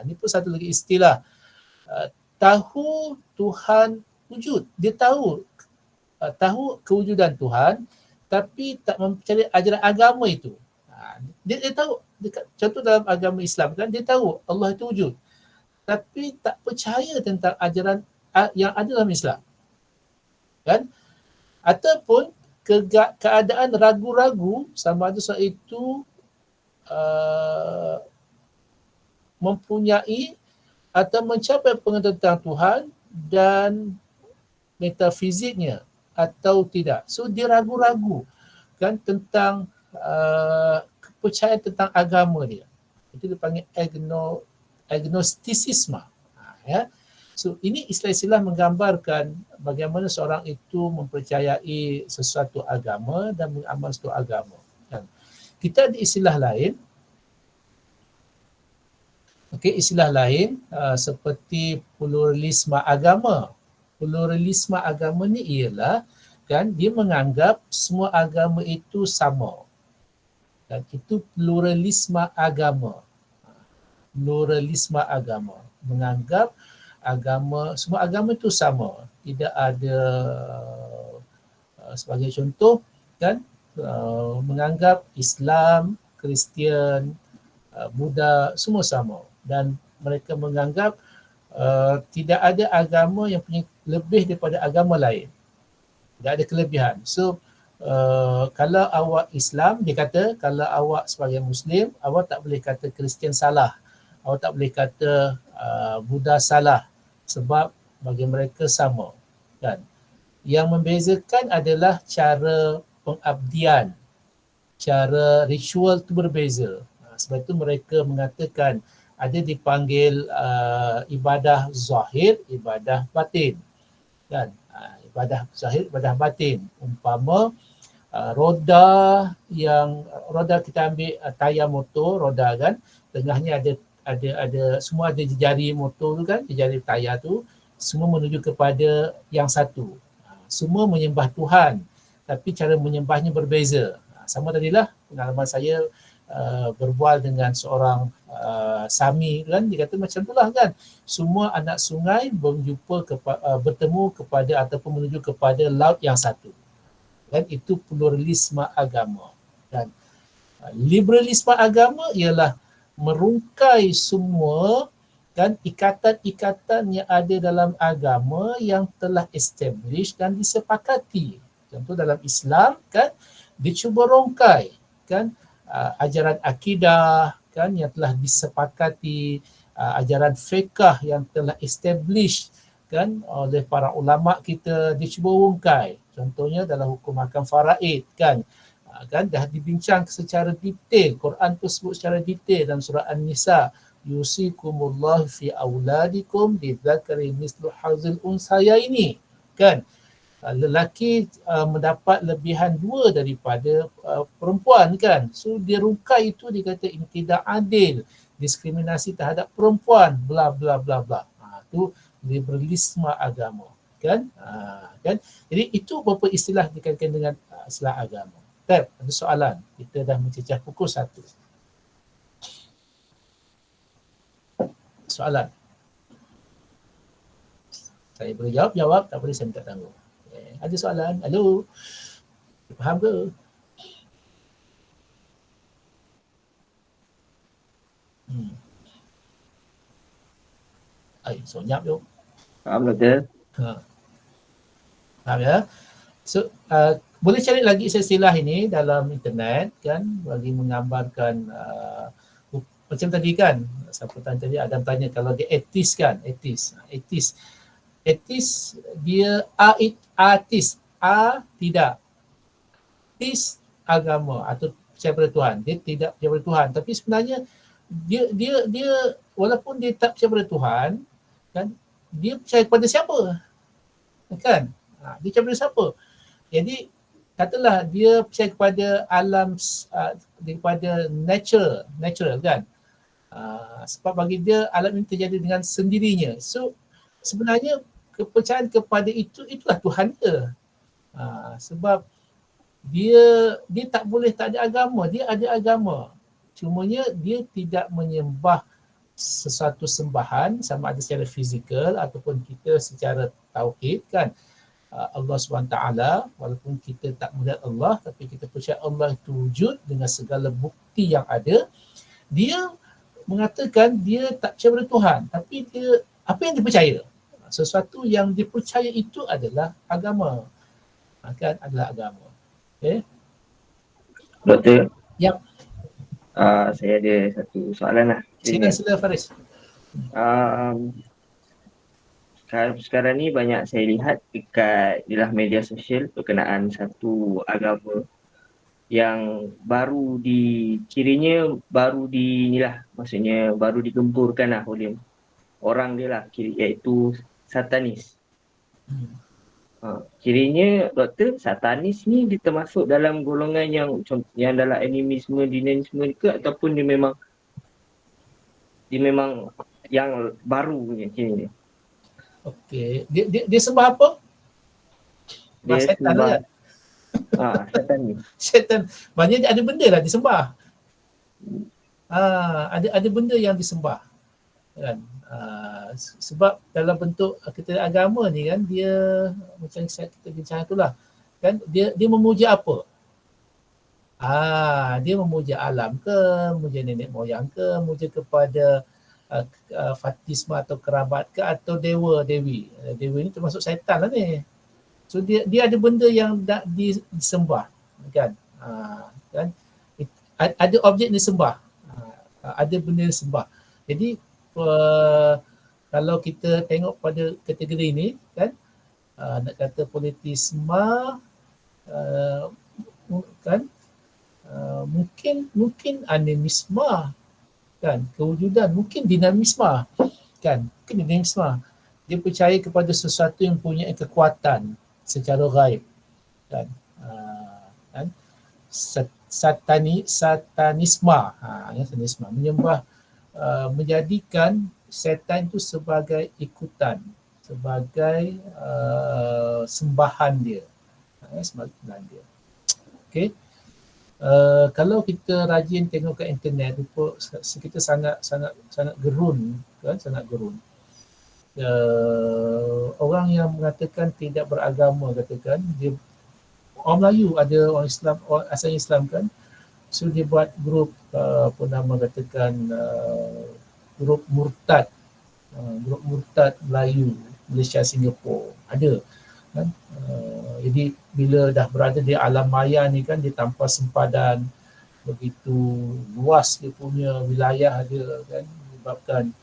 S1: Ini pun satu lagi istilah. Tahu Tuhan wujud. Dia tahu kewujudan Tuhan tapi tak mempercayai ajaran agama itu. Dia tahu, contoh dalam agama Islam kan, dia tahu Allah itu wujud tapi tak percaya tentang ajaran yang ada dalam Islam. Kan? Ataupun keadaan ragu-ragu sama ada seorang itu mempunyai atau mencapai pengetahuan tentang Tuhan dan metafiziknya atau tidak. So dia ragu-ragu kan tentang kepercayaan tentang agama dia. Itu dipanggil agnostisisme. Ya. So ini istilah-istilah menggambarkan bagaimana seorang itu mempercayai sesuatu agama dan mengamal sesuatu agama. Dan kita ada istilah lain. Istilah lain seperti pluralisme agama. Pluralisme agama ni ialah kan dia menganggap semua agama itu sama. Dan itu pluralisme agama. Pluralisme agama menganggap semua agama itu sama. Tidak ada sebagai contoh kan menganggap Islam, Kristian, Buddha semua sama dan mereka menganggap tidak ada agama yang punya lebih daripada agama lain. Tidak ada kelebihan. So kalau awak Islam, dia kata kalau awak sebagai Muslim, awak tak boleh kata Kristian salah. Awak tak boleh kata Buddha salah sebab bagi mereka sama. Kan? Yang membezakan adalah cara pengabdian, cara ritual itu berbeza. Sebab itu mereka mengatakan ada dipanggil ibadah zahir, ibadah batin. Kan? Ibadah zahir, ibadah batin. Umpama roda kita ambil tayar motor, roda kan, tengahnya ada semua ada jari motor tu kan, jari tayar tu semua menuju kepada yang satu. Semua menyembah Tuhan tapi cara menyembahnya berbeza. Sama tadilah pengalaman saya berbual dengan seorang Sami kan, dia kata macam itulah kan, semua anak sungai bertemu kepada ataupun menuju kepada laut yang satu. Dan itu pluralisme agama. Dan liberalisme agama ialah merungkai semua kan ikatan-ikatan yang ada dalam agama yang telah established dan disepakati. Contoh dalam Islam kan dia cuba rongkai kan ajaran akidah kan yang telah disepakati, ajaran fiqh yang telah established kan oleh para ulama kita, dia cuba rongkai. Contohnya dalam hukum hakam faraid kan dah dibincang secara detail. Quran pun sebut secara detail dalam surah An-Nisa, yusikumullah fi auladikum lidzakari mislu hazil unsayaini kan, lelaki mendapat lebihan 2 daripada perempuan kan. So dia rungkai itu, dia kata ini tidak adil, diskriminasi terhadap perempuan, bla bla bla bla. Itu liberalisme agama kan. Kan, jadi itu beberapa istilah dikaitkan dengan istilah agama. Ada soalan? Kita dah mencecah pukul 1. Soalan? Saya boleh jawab, tak boleh saya minta tanggung. Ada soalan? Halo? Faham ke? Sonyap tu.
S3: Faham doktor?
S1: Faham ya? So, boleh cari lagi istilah ini dalam internet kan, bagi menggambarkan macam tadi kan, siapa tadi Adam tanya kalau dia atheist kan, atheist dia atheist, tidak, atheist agama atau percaya pada Tuhan, dia tidak percaya pada Tuhan, tapi sebenarnya dia walaupun dia tak percaya pada Tuhan kan, dia percaya kepada siapa kan, dia percaya pada siapa. Jadi katalah dia percaya kepada alam, daripada natural kan. Sebab bagi dia alam ini terjadi dengan sendirinya. So sebenarnya kepercayaan kepada itulah Tuhan dia. Sebab dia tak boleh tak ada agama, dia ada agama. Cumanya dia tidak menyembah sesuatu sembahan sama ada secara fizikal ataupun kita secara tauhid kan. Allah SWT, walaupun kita tak melihat Allah tapi kita percaya Allah itu wujud dengan segala bukti yang ada. Dia mengatakan dia tak percaya pada Tuhan, tapi dia apa yang dia percaya, sesuatu yang dia percaya itu adalah agama, kan, adalah agama. Okay.
S3: Doktor,
S1: Yang
S3: saya ada satu soalan lah.
S1: sila Faris.
S3: Sekarang ni banyak saya lihat dekat dalam media sosial berkenaan satu agama yang kiranya baru maksudnya baru digemburkan lah oleh orang dia lah, iaitu Satanis. Kiranya doktor, Satanis ni dia termasuk dalam golongan yang dalam animisme, dinanisme ke, ataupun dia memang yang baru punya kiranya?
S1: Okey, dia sembah apa?
S3: Dia
S1: Setan
S3: sembah
S1: kan?
S3: Satanis.
S1: Setan. Maknanya ada benda lah disembah. Ada benda yang disembah. Kan? Sebab dalam bentuk kita agama ni kan, dia macam kita bincang itulah. Kan dia memuja apa? Dia memuja alam ke, memuja nenek moyang ke, memuja kepada fatisma atau kerabat ke, atau dewa dewi. Dewa ni termasuk syaitan lah ni. So dia ada benda yang disembah, kan? Kan? Ada objek disembah, ada benda disembah. Jadi kalau kita tengok pada kategori ini, kan, nak kata politisme, kan, mungkin animisme, kan, kewujudan, mungkin dinamisme, kan, mungkin dinamisme. Dia percaya kepada sesuatu yang punya kekuatan secara gaib, kan, kan? Satanisme, satanisme menyembah, menjadikan setan itu sebagai ikutan, sebagai sembahan dia, sebagai sembahan dia. Okey. Kalau kita rajin tengok kat internet, kita sangat gerun, kan, sangat gerun. Orang yang mengatakan tidak beragama, katakan dia orang Melayu, ada orang Islam, orang asal Islam kan, so dia buat grup katakan grup murtad Melayu, Malaysia, Singapura, ada kan. Jadi bila dah berada di alam maya ni kan, dia tanpa sempadan, begitu luas dia punya wilayah dia kan, menyebabkan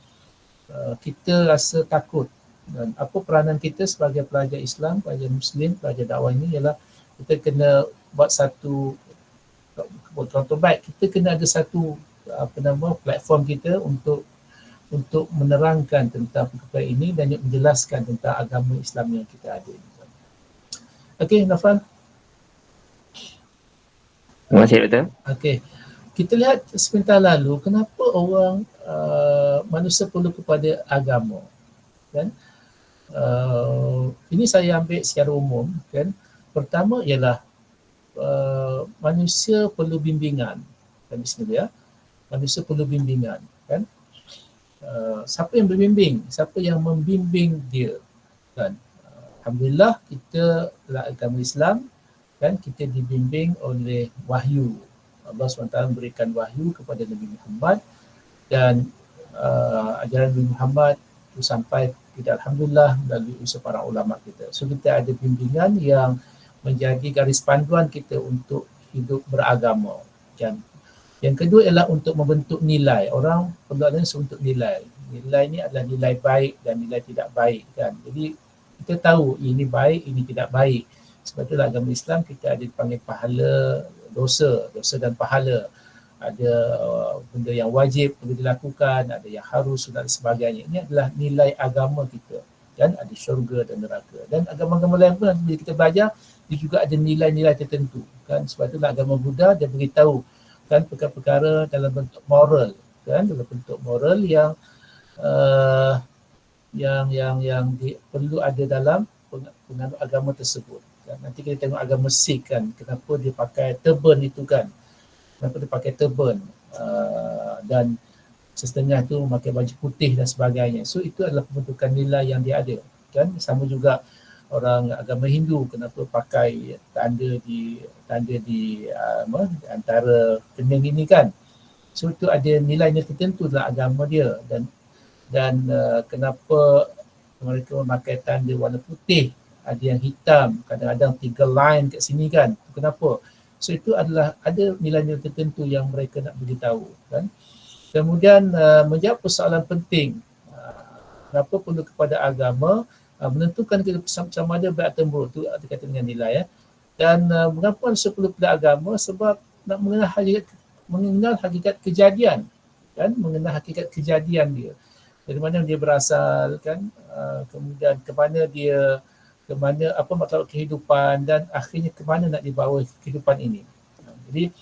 S1: kita rasa takut. Dan apa peranan kita sebagai pelajar Islam, pelajar Muslim, pelajar dakwah ini ialah kita kena buat satu contoh baik. Kita kena ada satu platform kita untuk menerangkan tentang perkara ini dan menjelaskan tentang agama Islam yang kita ada. Okey, Nafal.
S3: Terima kasih, Doktor.
S1: Okey. Kita lihat sebentar lalu, kenapa orang manusia perlu kepada agama, kan? Ini saya ambil secara umum, kan. Pertama ialah manusia perlu bimbingan, kan, bismillah. Manusia perlu bimbingan, kan. Siapa yang berbimbing? Siapa yang membimbing dia, kan? Alhamdulillah kita dalam agama Islam, kan, kita dibimbing oleh wahyu. Allah SWT memberikan wahyu kepada Nabi Muhammad, dan ajaran Nabi Muhammad itu sampai kita alhamdulillah melalui usaha para ulama kita. So kita ada bimbingan yang menjadi garis panduan kita untuk hidup beragama. Dan yang kedua ialah untuk membentuk nilai. Orang perlu ada untuk nilai. Nilai ni adalah nilai baik dan nilai tidak baik, kan. Jadi kita tahu ini baik, ini tidak baik. Sebab itulah agama Islam kita ada dipanggil pahala, dosa dan pahala. Ada benda yang wajib perlu dilakukan, ada yang harus dan sebagainya. Ini adalah nilai agama kita, dan ada syurga dan neraka. Dan agama-agama lain pun bila kita belajar, dia juga ada nilai-nilai tertentu, kan. Sebab itulah agama Buddha dia beritahu, kan, perkara-perkara dalam bentuk moral, kan, dalam bentuk moral yang perlu ada dalam penganut agama tersebut. kan. Nanti kita tengok agama Sikh kan, kenapa dia pakai turban itu kan, kenapa dia pakai turban, dan setengah tu memakai baju putih dan sebagainya. So itu adalah pembentukan nilai yang dia ada kan. Sama juga orang agama Hindu kenapa pakai tanda di antara kening ini kan. So itu ada nilai-nilai tertentu dalam agama dia, dan kenapa mereka memakai tanda warna putih, ada yang hitam, kadang-kadang 3 line kat sini kan. Kenapa? So itu adalah ada nilai-nilai tertentu yang mereka nak beritahu kan. Kemudian menjawab persoalan penting, kenapa perlu kepada agama, menentukan kita sama ada baik atau buruk, itu dikatakan dengan nilai ya. Dan mengapa perlu kepada agama, sebab nak mengenal hakikat kejadian kan, mengenal hakikat kejadian dia, dari mana dia berasal kan, kemudian ke mana apa matlab kehidupan, dan akhirnya ke mana nak dibawa kehidupan ini. Jadi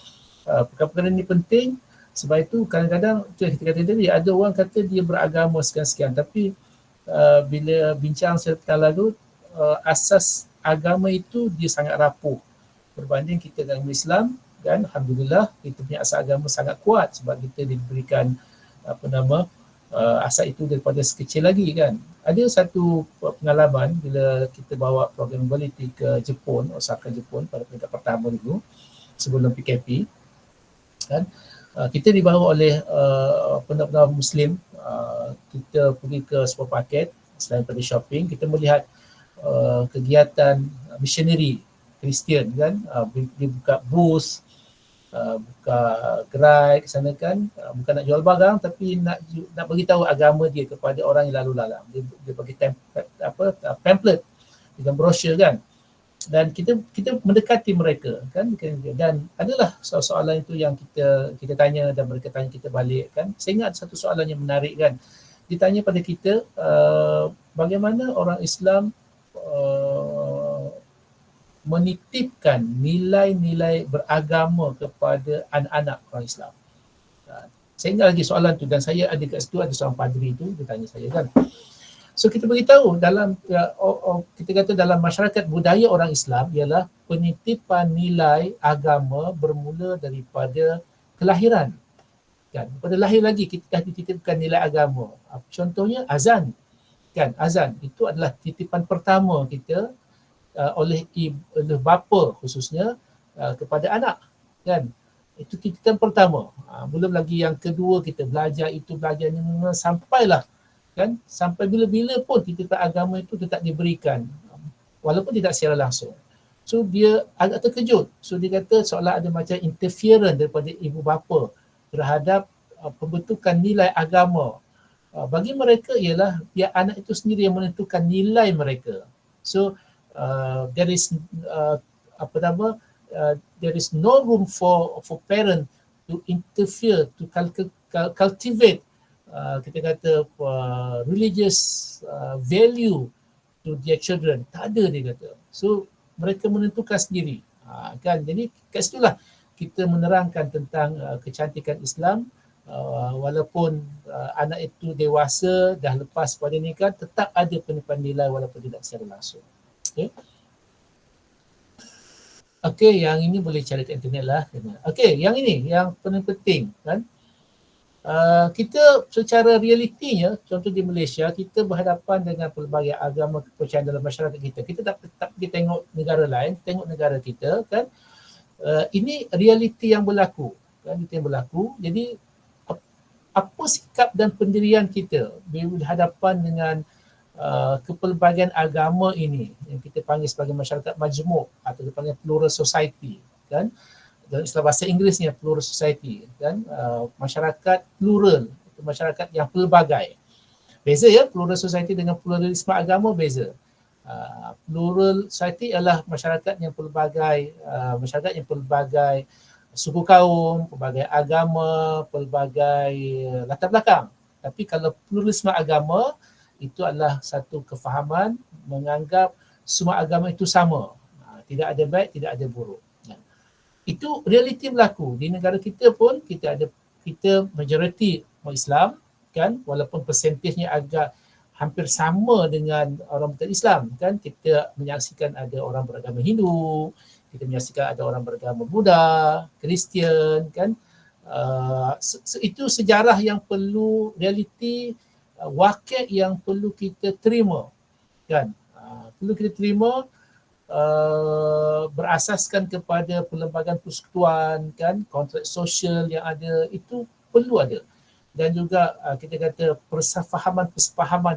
S1: perkara-perkara ini penting. Sebab itu kadang-kadang kita kata tadi, ada orang kata dia beragama sekian-sekian, tapi bila bincang secara lalu, asas agama itu dia sangat rapuh berbanding kita dengan Islam kan. Alhamdulillah kita punya asas agama sangat kuat sebab kita diberikan asas itu daripada sekecil lagi kan. Ada satu pengalaman bila kita bawa program mobility ke Jepun, Osaka Jepun pada peringkat pertama dulu sebelum PKP kan. Kita dibawa oleh penduduk Muslim, kita pergi ke supermarket, selain pada shopping, kita melihat kegiatan missionary Kristian kan, dia buka booth, buka gerai ke sana kan, bukan nak jual barang tapi nak beritahu agama dia kepada orang yang lalu lalang. Dia bagi pamphlet dengan brosur kan. Dan kita mendekati mereka kan, dan adalah soalan itu yang kita tanya dan mereka tanya kita balik kan. Saya ingat satu soalan yang menarik kan, ditanya pada kita bagaimana orang Islam menitipkan nilai-nilai beragama kepada anak-anak orang Islam. Saya ingat lagi soalan tu, dan saya ada kat situ, ada seorang padri tu dia tanya saya kan. So kita beritahu dalam kita kata dalam masyarakat budaya orang Islam ialah penitipan nilai agama bermula daripada kelahiran kan. Pada lahir lagi kita dah dititipkan nilai agama. Contohnya azan kan, azan itu adalah titipan pertama kita oleh bapa khususnya kepada anak kan. Itu titipan pertama. Belum lagi yang kedua, kita belajar itu belajar ini sampailah kan, sampai bila-bila pun titipan agama itu tetap diberikan walaupun tidak secara langsung. So dia agak terkejut. So dia kata seolah ada macam interference daripada ibu bapa terhadap pembentukan nilai agama. Bagi mereka ialah biar anak itu sendiri yang menentukan nilai mereka. So there is there is no room for parent to interfere, to cultivate kita kata religious value to their children. Tak ada, dia kata. So mereka menentukan sendiri kan. Jadi kat situlah kita menerangkan tentang kecantikan Islam. Walaupun anak itu dewasa, dah lepas pada nikah, tetap ada penitipan nilai walaupun tidak secara langsung. Okey, yang ini boleh cari kat internet lah. Okey, yang ini yang paling penting kan. Kita secara realitinya, contoh di Malaysia, kita berhadapan dengan pelbagai agama kepercayaan dalam masyarakat kita. Kita tak pergi tengok negara lain, tengok negara kita kan. Ini realiti yang berlaku kan, itu yang berlaku. Jadi apa sikap dan pendirian kita bila berhadapan dengan kepelbagaian agama ini yang kita panggil sebagai masyarakat majmuk atau dipanggil plural society kan. Dalam istilah bahasa Inggerisnya plural society kan, masyarakat plural, masyarakat yang pelbagai. Beza ya, plural society dengan pluralisme agama beza. Plural society adalah masyarakat yang pelbagai, suku kaum, pelbagai agama, pelbagai latar belakang. Tapi kalau pluralisme agama itu adalah satu kefahaman menganggap semua agama itu sama. Tidak ada baik, tidak ada buruk. Itu realiti berlaku di negara kita pun. Kita majoriti Islam kan, walaupun persentasenya agak hampir sama dengan orang bukan Islam kan. Kita menyaksikan ada orang beragama Hindu, kita menyaksikan ada orang beragama Buddha, Kristian kan. Itu sejarah yang perlu, realiti wakil yang perlu kita terima kan. Perlu kita terima, berasaskan kepada perlembagaan persekutuan kan, kontrak sosial yang ada itu perlu ada. Dan juga kita kata persefahaman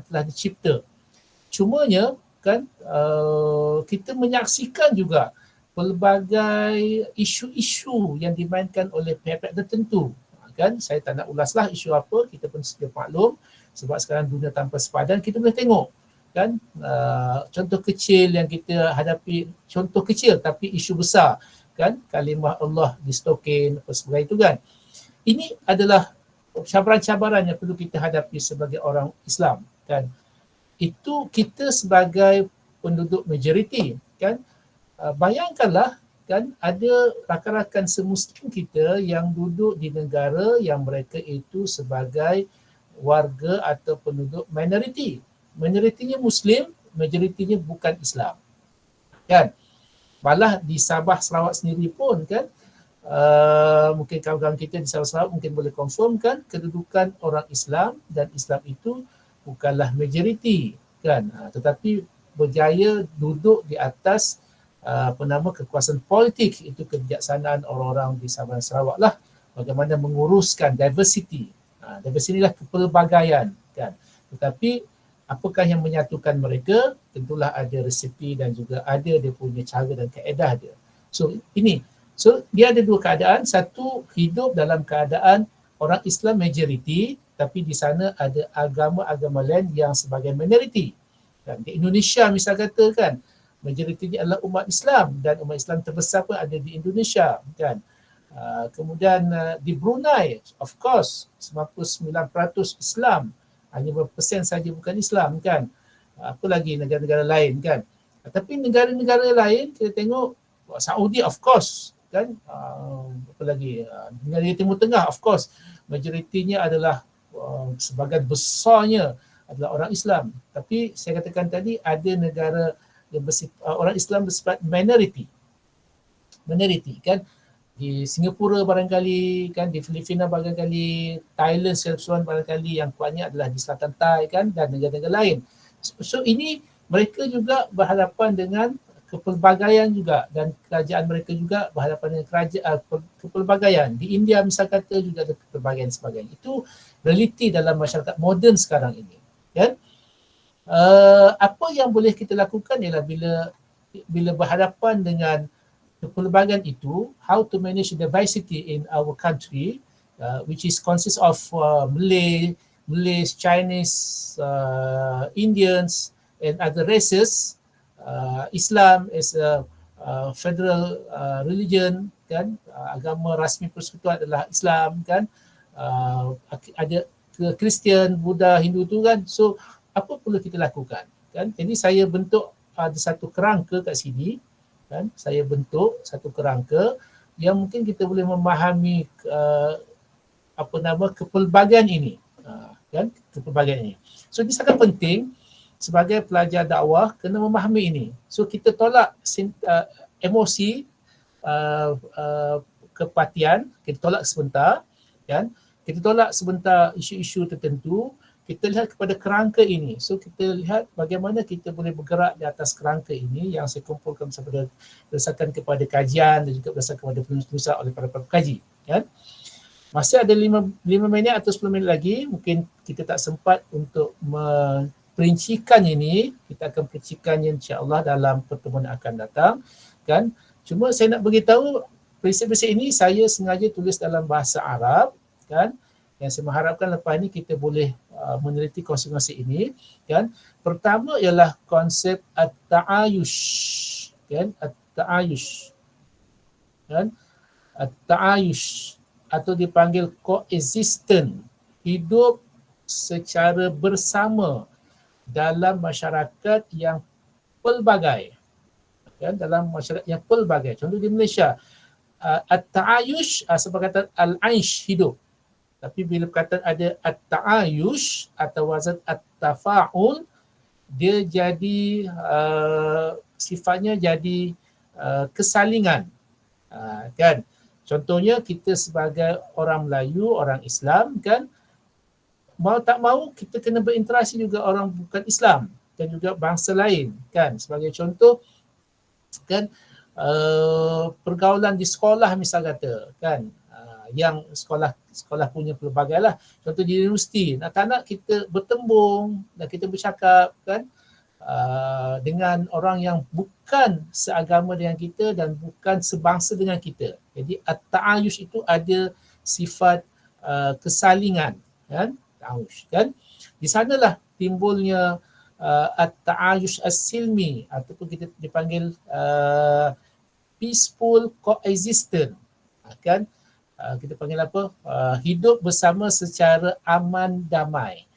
S1: telah dicipta. Cumanya kan kita menyaksikan juga pelbagai isu-isu yang dimainkan oleh pihak-pihak tertentu kan. Saya tak nak ulaslah isu apa, kita pun sedia maklum sebab sekarang dunia tanpa sepadan. Kita boleh tengok kan, contoh kecil yang kita hadapi, contoh kecil tapi isu besar kan, kalimah Allah distokin apa sebagainya itu kan. Ini adalah cabaran-cabaran yang perlu kita hadapi sebagai orang Islam kan. Itu kita sebagai penduduk majoriti kan. Bayangkanlah kan, ada rakan-rakan semuslim kita yang duduk di negara yang mereka itu sebagai warga atau penduduk minoriti. Minoritinya Muslim, majoritinya bukan Islam kan. Malah di Sabah Sarawak sendiri pun kan, mungkin kawan-kawan kita di Sabah Sarawak mungkin boleh confirm kan, kedudukan orang Islam dan Islam itu bukanlah majoriti kan, tetapi berjaya duduk di atas kekuasaan politik. Itu kebijaksanaan orang-orang di Sabah Sarawak lah, bagaimana menguruskan diversity. Diversity inilah kepelbagaian kan. Tetapi apakah yang menyatukan mereka? Tentulah ada resepi dan juga ada dia punya cara dan kaedah dia. So dia ada dua keadaan. Satu, hidup dalam keadaan orang Islam majoriti, tapi di sana ada agama-agama lain yang sebagai minoriti. Kan? Di Indonesia misal kata kan, majoritinya adalah umat Islam dan umat Islam terbesar pun ada di Indonesia kan. Kemudian di Brunei, of course 99% Islam, hanya berapa persen saja bukan Islam kan. Apa lagi negara-negara lain kan. Tapi negara-negara lain kita tengok, Saudi of course kan, apa lagi, negara Timur Tengah of course majoritinya adalah sebagian besarnya adalah orang Islam. Tapi saya katakan tadi ada negara yang orang Islam bersifat minority kan. Di Singapura barangkali kan, di Filipina barangkali, Thailand secara keseluruhan barangkali, yang kuatnya adalah di Selatan Thai kan, dan negara-negara lain. So ini mereka juga berhadapan dengan kepelbagaian juga, dan kerajaan mereka juga berhadapan dengan kepelbagaian. Di India misal kata juga ada kepelbagaian sebagainya. Itu realiti dalam masyarakat moden sekarang ini kan. Apa yang boleh kita lakukan ialah bila berhadapan dengan kepelbagaian itu, how to manage diversity in our country, which is consists of Malays, Chinese, Indians and other races. Islam is a federal religion kan, agama rasmi persekutuan adalah Islam kan. Ada Kristian, Buddha, Hindu tu kan. So apa perlu kita lakukan kan. Jadi saya bentuk ada satu kerangka kat sini kan, saya bentuk satu kerangka yang mungkin kita boleh memahami kepelbagaian ini kan, kepelbagaian ini. So ini sangat penting sebagai pelajar dakwah kena memahami ini. So kita tolak emosi, kepatian, kita tolak sebentar kan. Kita tolak sebentar isu-isu tertentu, kita lihat kepada kerangka ini. So kita lihat bagaimana kita boleh bergerak di atas kerangka ini yang saya kumpulkan berdasarkan kepada kajian dan juga berdasarkan kepada penulis-penulis oleh para pekaji kan. Masih ada 5 minit atau 10 minit lagi, mungkin kita tak sempat untuk memperincikan ini. Kita akan perincikannya insya-Allah dalam pertemuan yang akan datang kan. Cuma saya nak beritahu prinsip-prinsip ini saya sengaja tulis dalam bahasa Arab kan. Yang saya mengharapkan lepas ini kita boleh meneliti konsep-konsep ini kan. Pertama ialah konsep at-ta'ayush kan, at-ta'ayush kan, at-ta'ayush atau dipanggil coexistent, hidup secara bersama dalam masyarakat yang pelbagai kan, dalam masyarakat yang pelbagai. Contoh di Malaysia, at-ta'ayush sebagai kata al-aish, hidup Tapi bila perkataan ada at-ta'ayush atau wazan at-tafa'ul, dia jadi sifatnya jadi kesalingan. Kan? Contohnya kita sebagai orang Melayu, orang Islam kan, mau tak mau kita kena berinteraksi juga orang bukan Islam dan juga bangsa lain kan. Sebagai contoh kan, pergaulan di sekolah misal kata kan, yang sekolah punya pelbagai lah. Contoh di universiti, nak-nak kita bertembung dan kita bercakap kan, dengan orang yang bukan seagama dengan kita dan bukan sebangsa dengan kita. Jadi at-ta'ayush itu ada sifat kesalingan kan, ta'ayush kan. Di sanalah timbulnya at-ta'ayush as-silmi ataupun kita dipanggil peaceful coexistence kan. Kita panggil apa? Hidup bersama secara aman damai.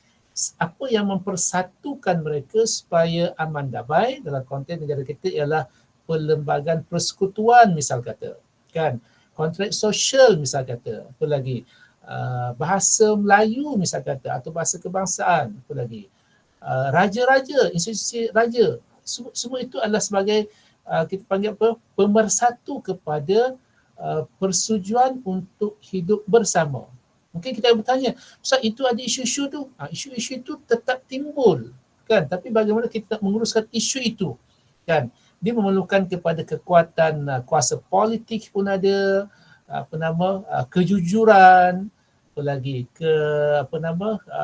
S1: Apa yang mempersatukan mereka supaya aman damai dalam konteks negara kita ialah perlembagaan persekutuan misal kata kan, kontrak sosial misal kata, apa lagi, bahasa Melayu misal kata atau bahasa kebangsaan, apa lagi, raja-raja, institusi raja, semua itu adalah sebagai kita panggil apa, pemersatu kepada persetujuan untuk hidup bersama. Mungkin kita bertanya, Ustaz itu ada isu-isu tu, isu-isu itu tetap timbul kan, tapi bagaimana kita menguruskan isu itu kan. Dia memerlukan kepada kekuatan kuasa politik pun ada, kejujuran, apa lagi,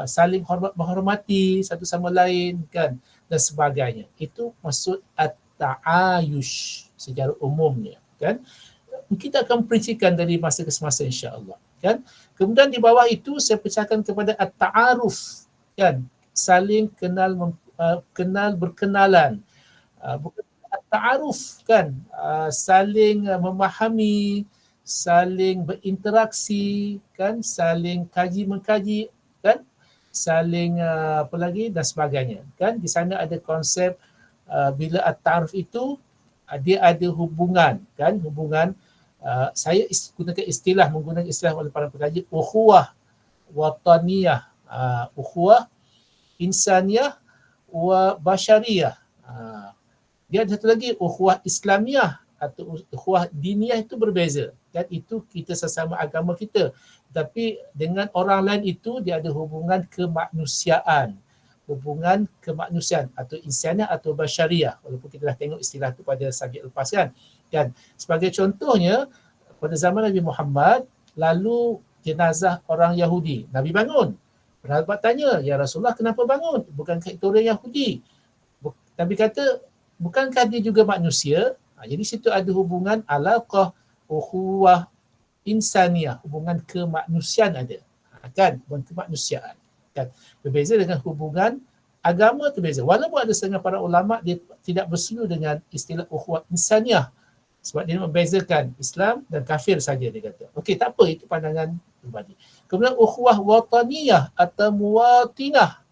S1: saling hormat menghormati satu sama lain kan, dan sebagainya. Itu maksud at-ta'ayush secara umumnya kan. Kita akan perincikan dari masa ke semasa insya-Allah kan. Kemudian di bawah itu saya pecahkan kepada at-ta'aruf kan, saling kenal berkenalan. Bukan at-ta'aruf kan, saling memahami, saling berinteraksi kan, saling kaji mengkaji kan, saling apa lagi dan sebagainya kan. Di sana ada konsep bila at-ta'aruf itu dia ada hubungan kan, hubungan saya menggunakan istilah oleh para pekaji, ukhuwah wataniyah, ukhuwah insaniyah wa basyariyah. Dia ada satu lagi ukhuwah islamiyah atau ukhuwah diniyah, itu berbeza dan itu kita sesama agama kita, tapi dengan orang lain itu dia ada hubungan kemanusiaan atau insaniyah atau basyariyah, walaupun kita dah tengok istilah itu pada subjek lepas kan. Dan sebagai contohnya, pada zaman Nabi Muhammad, lalu jenazah orang Yahudi, Nabi bangun. Sahabat tanya, ya Rasulullah kenapa bangun? Bukankah itu orang Yahudi? Nabi kata, bukankah dia juga manusia? Jadi situ ada hubungan alaqah, ukhuwah insaniyah, hubungan kemanusiaan ada. Kan? Hubungan kemanusiaan. Kan? Berbeza dengan hubungan agama, berbeza. Walaupun ada setengah para ulama dia tidak bersetuju dengan istilah ukhuwah insaniyah, sebab dia membezakan Islam dan kafir saja, dia kata. Okey, tak apa, itu pandangan pribadi. Kemudian ukhuwah wataniyah atau muwatinah,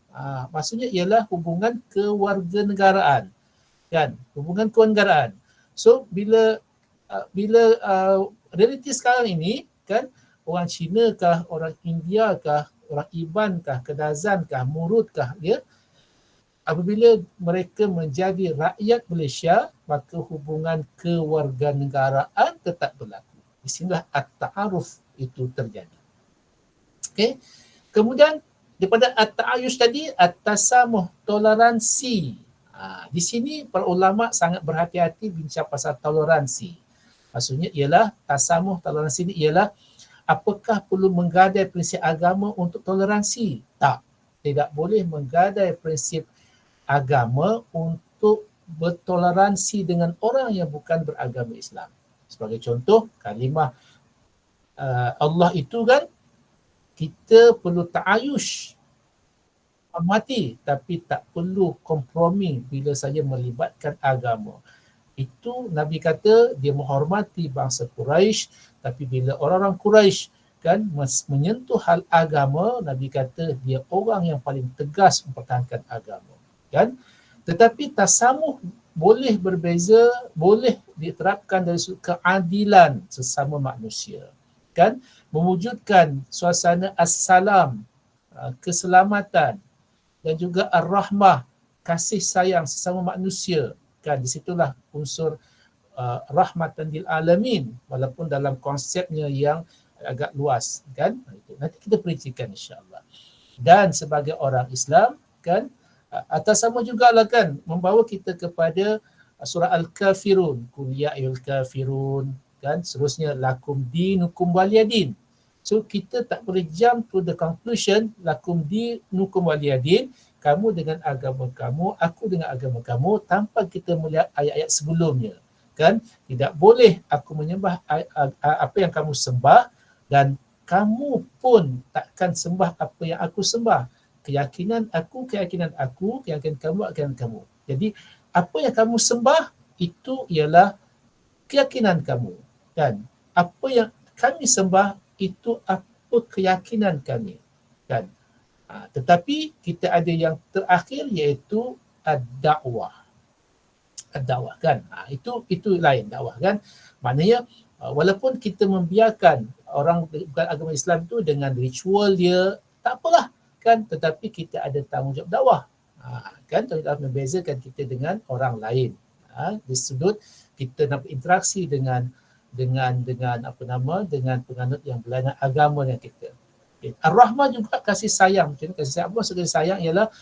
S1: maksudnya ialah hubungan kewarganegaraan kan, hubungan kewarganegaraan. So bila realiti sekarang ini kan, orang Cina kah, orang India kah, orang Iban kah, Kedazan kah, Murud kah, dia apabila mereka menjadi rakyat Malaysia, maka hubungan kewarganegaraan tetap berlaku. Di sinilah at-ta'aruf itu terjadi. Okey. Kemudian daripada at-ta'ayush tadi, at-tasamuh, toleransi. Di sini para ulama sangat berhati-hati bincang pasal toleransi. Maksudnya ialah tasamuh, toleransi ini ialah apakah perlu menggadai prinsip agama untuk toleransi? Tak. Tidak boleh menggadai prinsip agama untuk bertoleransi dengan orang yang bukan beragama Islam. Sebagai contoh, kalimah Allah itu kan, kita perlu ta'ayush, hormati, tapi tak perlu kompromi bila saja melibatkan agama. Itu Nabi kata dia menghormati bangsa Quraisy, tapi bila orang-orang Quraisy kan menyentuh hal agama, Nabi kata dia orang yang paling tegas mempertahankan agama. Kan? Tetapi tasamuh boleh berbeza, boleh diterapkan dari sudut keadilan sesama manusia. kan, mewujudkan suasana assalam, keselamatan, dan juga ar-rahmah, kasih sayang sesama manusia, kan, di situlah unsur rahmatan lil alamin, walaupun dalam konsepnya yang agak luas, kan. Nanti kita perincikan insya-Allah. Dan sebagai orang Islam, kan, atas sama jugalah, kan, membawa kita kepada surah Al-Kafirun, qul ya ayyuhal kafirun, kan, seterusnya lakum dinukum waliyadin. So kita tak boleh jump to the conclusion lakum dinukum waliyadin, kamu dengan agama kamu, aku dengan agama kamu, tanpa kita melihat ayat-ayat sebelumnya, kan. Tidak boleh aku menyembah apa yang kamu sembah, dan kamu pun takkan sembah apa yang aku sembah. Keyakinan aku, keyakinan kamu, keyakinan kamu. Jadi apa yang kamu sembah itu ialah keyakinan kamu, kan. Apa yang kami sembah itu apa keyakinan kami, kan. Tetapi kita ada yang terakhir iaitu ad-da'wah. Ad-da'wah, kan. Itu lain dakwah, kan. Maknanya walaupun kita membiarkan orang bukan agama Islam tu dengan ritual dia, tak apalah, kan, tetapi kita ada tanggungjawab dakwah. Kan, telah membezakan kita dengan orang lain. Di sudut kita nak berinteraksi dengan apa nama, dengan penganut yang berlainan agama dengan kita. Ar-Rahmah juga kasih sayang. Macam kasih sayang, apa maksud kasih sayang ialah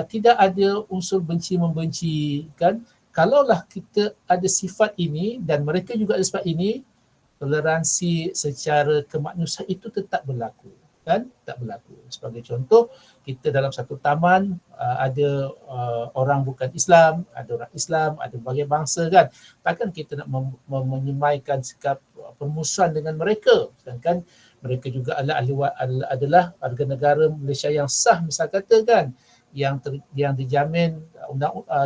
S1: tidak ada unsur benci membenci, kan. Kalaulah kita ada sifat ini dan mereka juga ada sifat ini, toleransi secara kemanusiaan itu tetap berlaku, kan, tak berlaku. Sebagai contoh, kita dalam satu taman ada orang bukan Islam, ada orang Islam, ada berbagai bangsa, kan. Takkan kita nak menyemaikan sikap permusuhan dengan mereka, sedangkan mereka juga adalah warga negara Malaysia yang sah, misal kata, kan, yang dijamin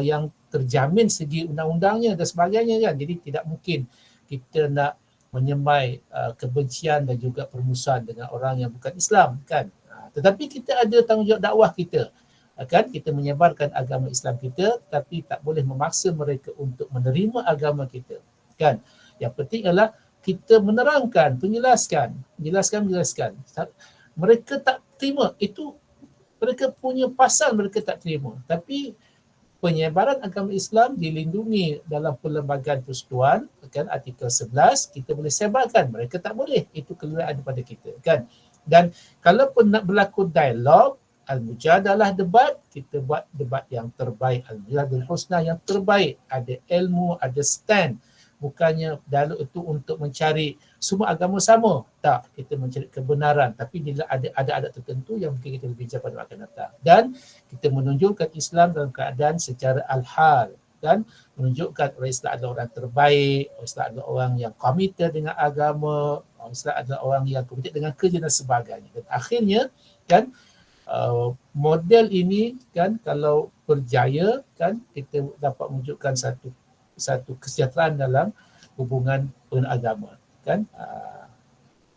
S1: yang terjamin segi undang-undangnya dan sebagainya, kan. Jadi tidak mungkin kita nak menyemai kebencian dan juga permusuhan dengan orang yang bukan Islam, kan. Tetapi kita ada tanggungjawab dakwah kita, kan. Kita menyebarkan agama Islam kita, tapi tak boleh memaksa mereka untuk menerima agama kita, kan. Yang penting adalah kita menerangkan, menjelaskan. Mereka tak terima, itu mereka punya pasal, mereka tak terima. Tapi penyebaran agama Islam dilindungi dalam Perlembagaan Persekutuan, kan, artikel 11, kita boleh sebarkan, mereka tak boleh. Itu kelemahan daripada kita, kan. Dan kalau pun nak berlaku dialog, al-mujadalah, debat, kita buat debat yang terbaik, al-mujadalah husna, yang terbaik, ada ilmu, ada stand. Bukannya dialog itu untuk mencari semua agama sama, tak, kita mencari kebenaran, tapi bila ada adat tertentu yang mungkin kita berbincang pada akan datang. Dan kita menunjukkan Islam dalam keadaan secara al-hal, kan, menunjukkan orang Islam adalah orang terbaik, orang Islam adalah orang yang komited dengan agama, orang Islam adalah orang yang komited dengan kerja dan sebagainya. Dan akhirnya, kan, model ini, kan, kalau berjaya, kan, kita dapat menunjukkan satu kesejahteraan dalam hubungan beragama, kan.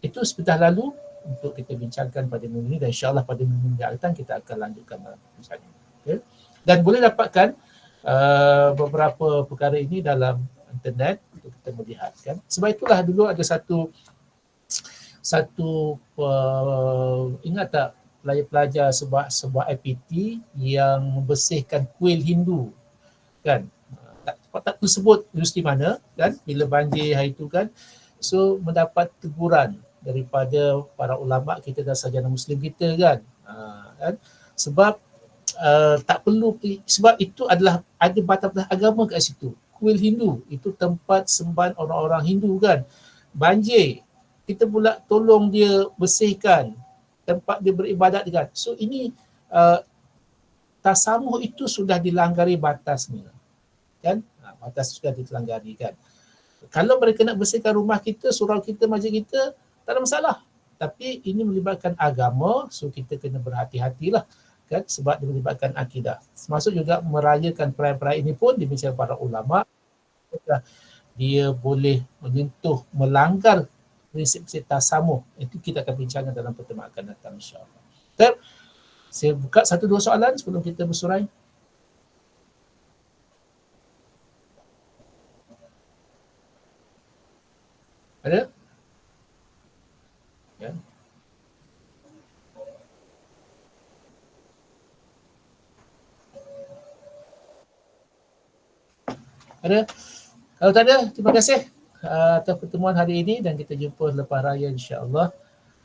S1: Itu sebentar lalu untuk kita bincangkan pada minggu ini, dan insya-Allah pada minggu yang akan datang kita akan lanjutkan dalam perbincangan. Okay. Dan boleh dapatkan beberapa perkara ini dalam internet untuk kita melihat, kan. Sebab itulah dulu ada satu ingat tak pelajar-pelajar sebuah IPT yang membersihkan kuil Hindu, kan. Tak tersebut universiti mana, kan, bila banjir hari itu, kan. So mendapat teguran daripada para ulama kita dan sarjana muslim kita, kan. Kan? Sebab tak perlu, sebab itu adalah ada batas agama kat situ. Kuil Hindu itu tempat sembahan orang-orang Hindu, kan. Banjir, kita pula tolong dia bersihkan tempat dia beribadat, kan. So ini tasamuh itu sudah dilanggar batasnya, kan. Batas sudah dilanggar, kan. Kalau mereka nak bersihkan rumah kita, surau kita, masjid kita, tak ada masalah. Tapi ini melibatkan agama, so kita kena berhati-hatilah, kan, sebab dia melibatkan akidah. Termasuk juga merayakan perayaan-perayaan ini pun dibincangkan para ulama, dia boleh menyentuh, melanggar prinsip-prinsip tasamuh. Itu kita akan bincangkan dalam pertemuan akan datang, insya-Allah. Baik, saya buka 1-2 soalan sebelum kita bersurai. Ada? Ada? Kalau tak ada, terima kasih atas pertemuan hari ini dan kita jumpa lepas raya insya-Allah.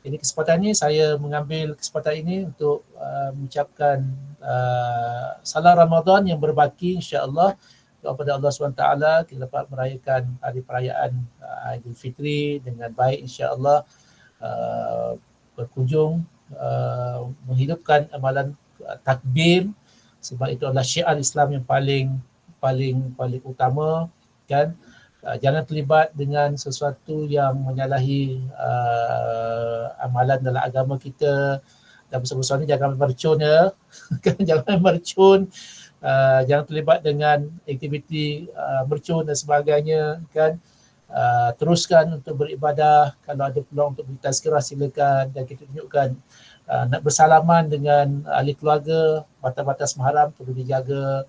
S1: Jadi kesempatan ini saya mengambil kesempatan ini untuk mengucapkan salam Ramadan yang berbaki insya-Allah. Doa pada Allah SWT kita dapat merayakan hari perayaan Aidilfitri dengan baik insya-Allah, berkunjung menghidupkan amalan takbir, sebab itu adalah syiar Islam yang paling utama kan. Jangan terlibat dengan sesuatu yang menyalahi amalan dalam agama kita. Dan bersama-sama ni jangan mercun ya. Jangan mercun, jangan terlibat dengan aktiviti mercun dan sebagainya kan. Teruskan untuk beribadah, kalau ada peluang untuk bertazkirah silakan, dan kita tunjukkan nak bersalaman dengan ahli keluarga, batas-batas mahram perlu dijaga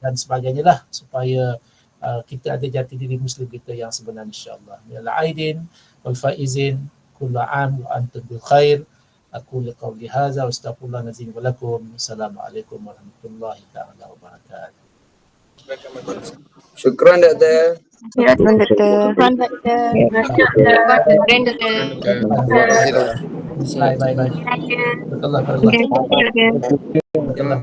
S1: dan sebagainya lah, supaya kita ada jati diri Muslim kita yang sebenar insya-Allah. Ya al-aidin wal faizin kullu am wa antum bil khair. Aku liqauli hadza wa astaghfirullah nazim wa lakum. Assalamualaikum warahmatullahi taala wabarakatuh.
S4: Syukran Doktor.
S5: Syukran Doktor.
S6: Syukran Doktor.
S5: Syukran Doktor.
S1: Bye. Betul lah.
S5: Syukran Doktor.
S1: Betul lah.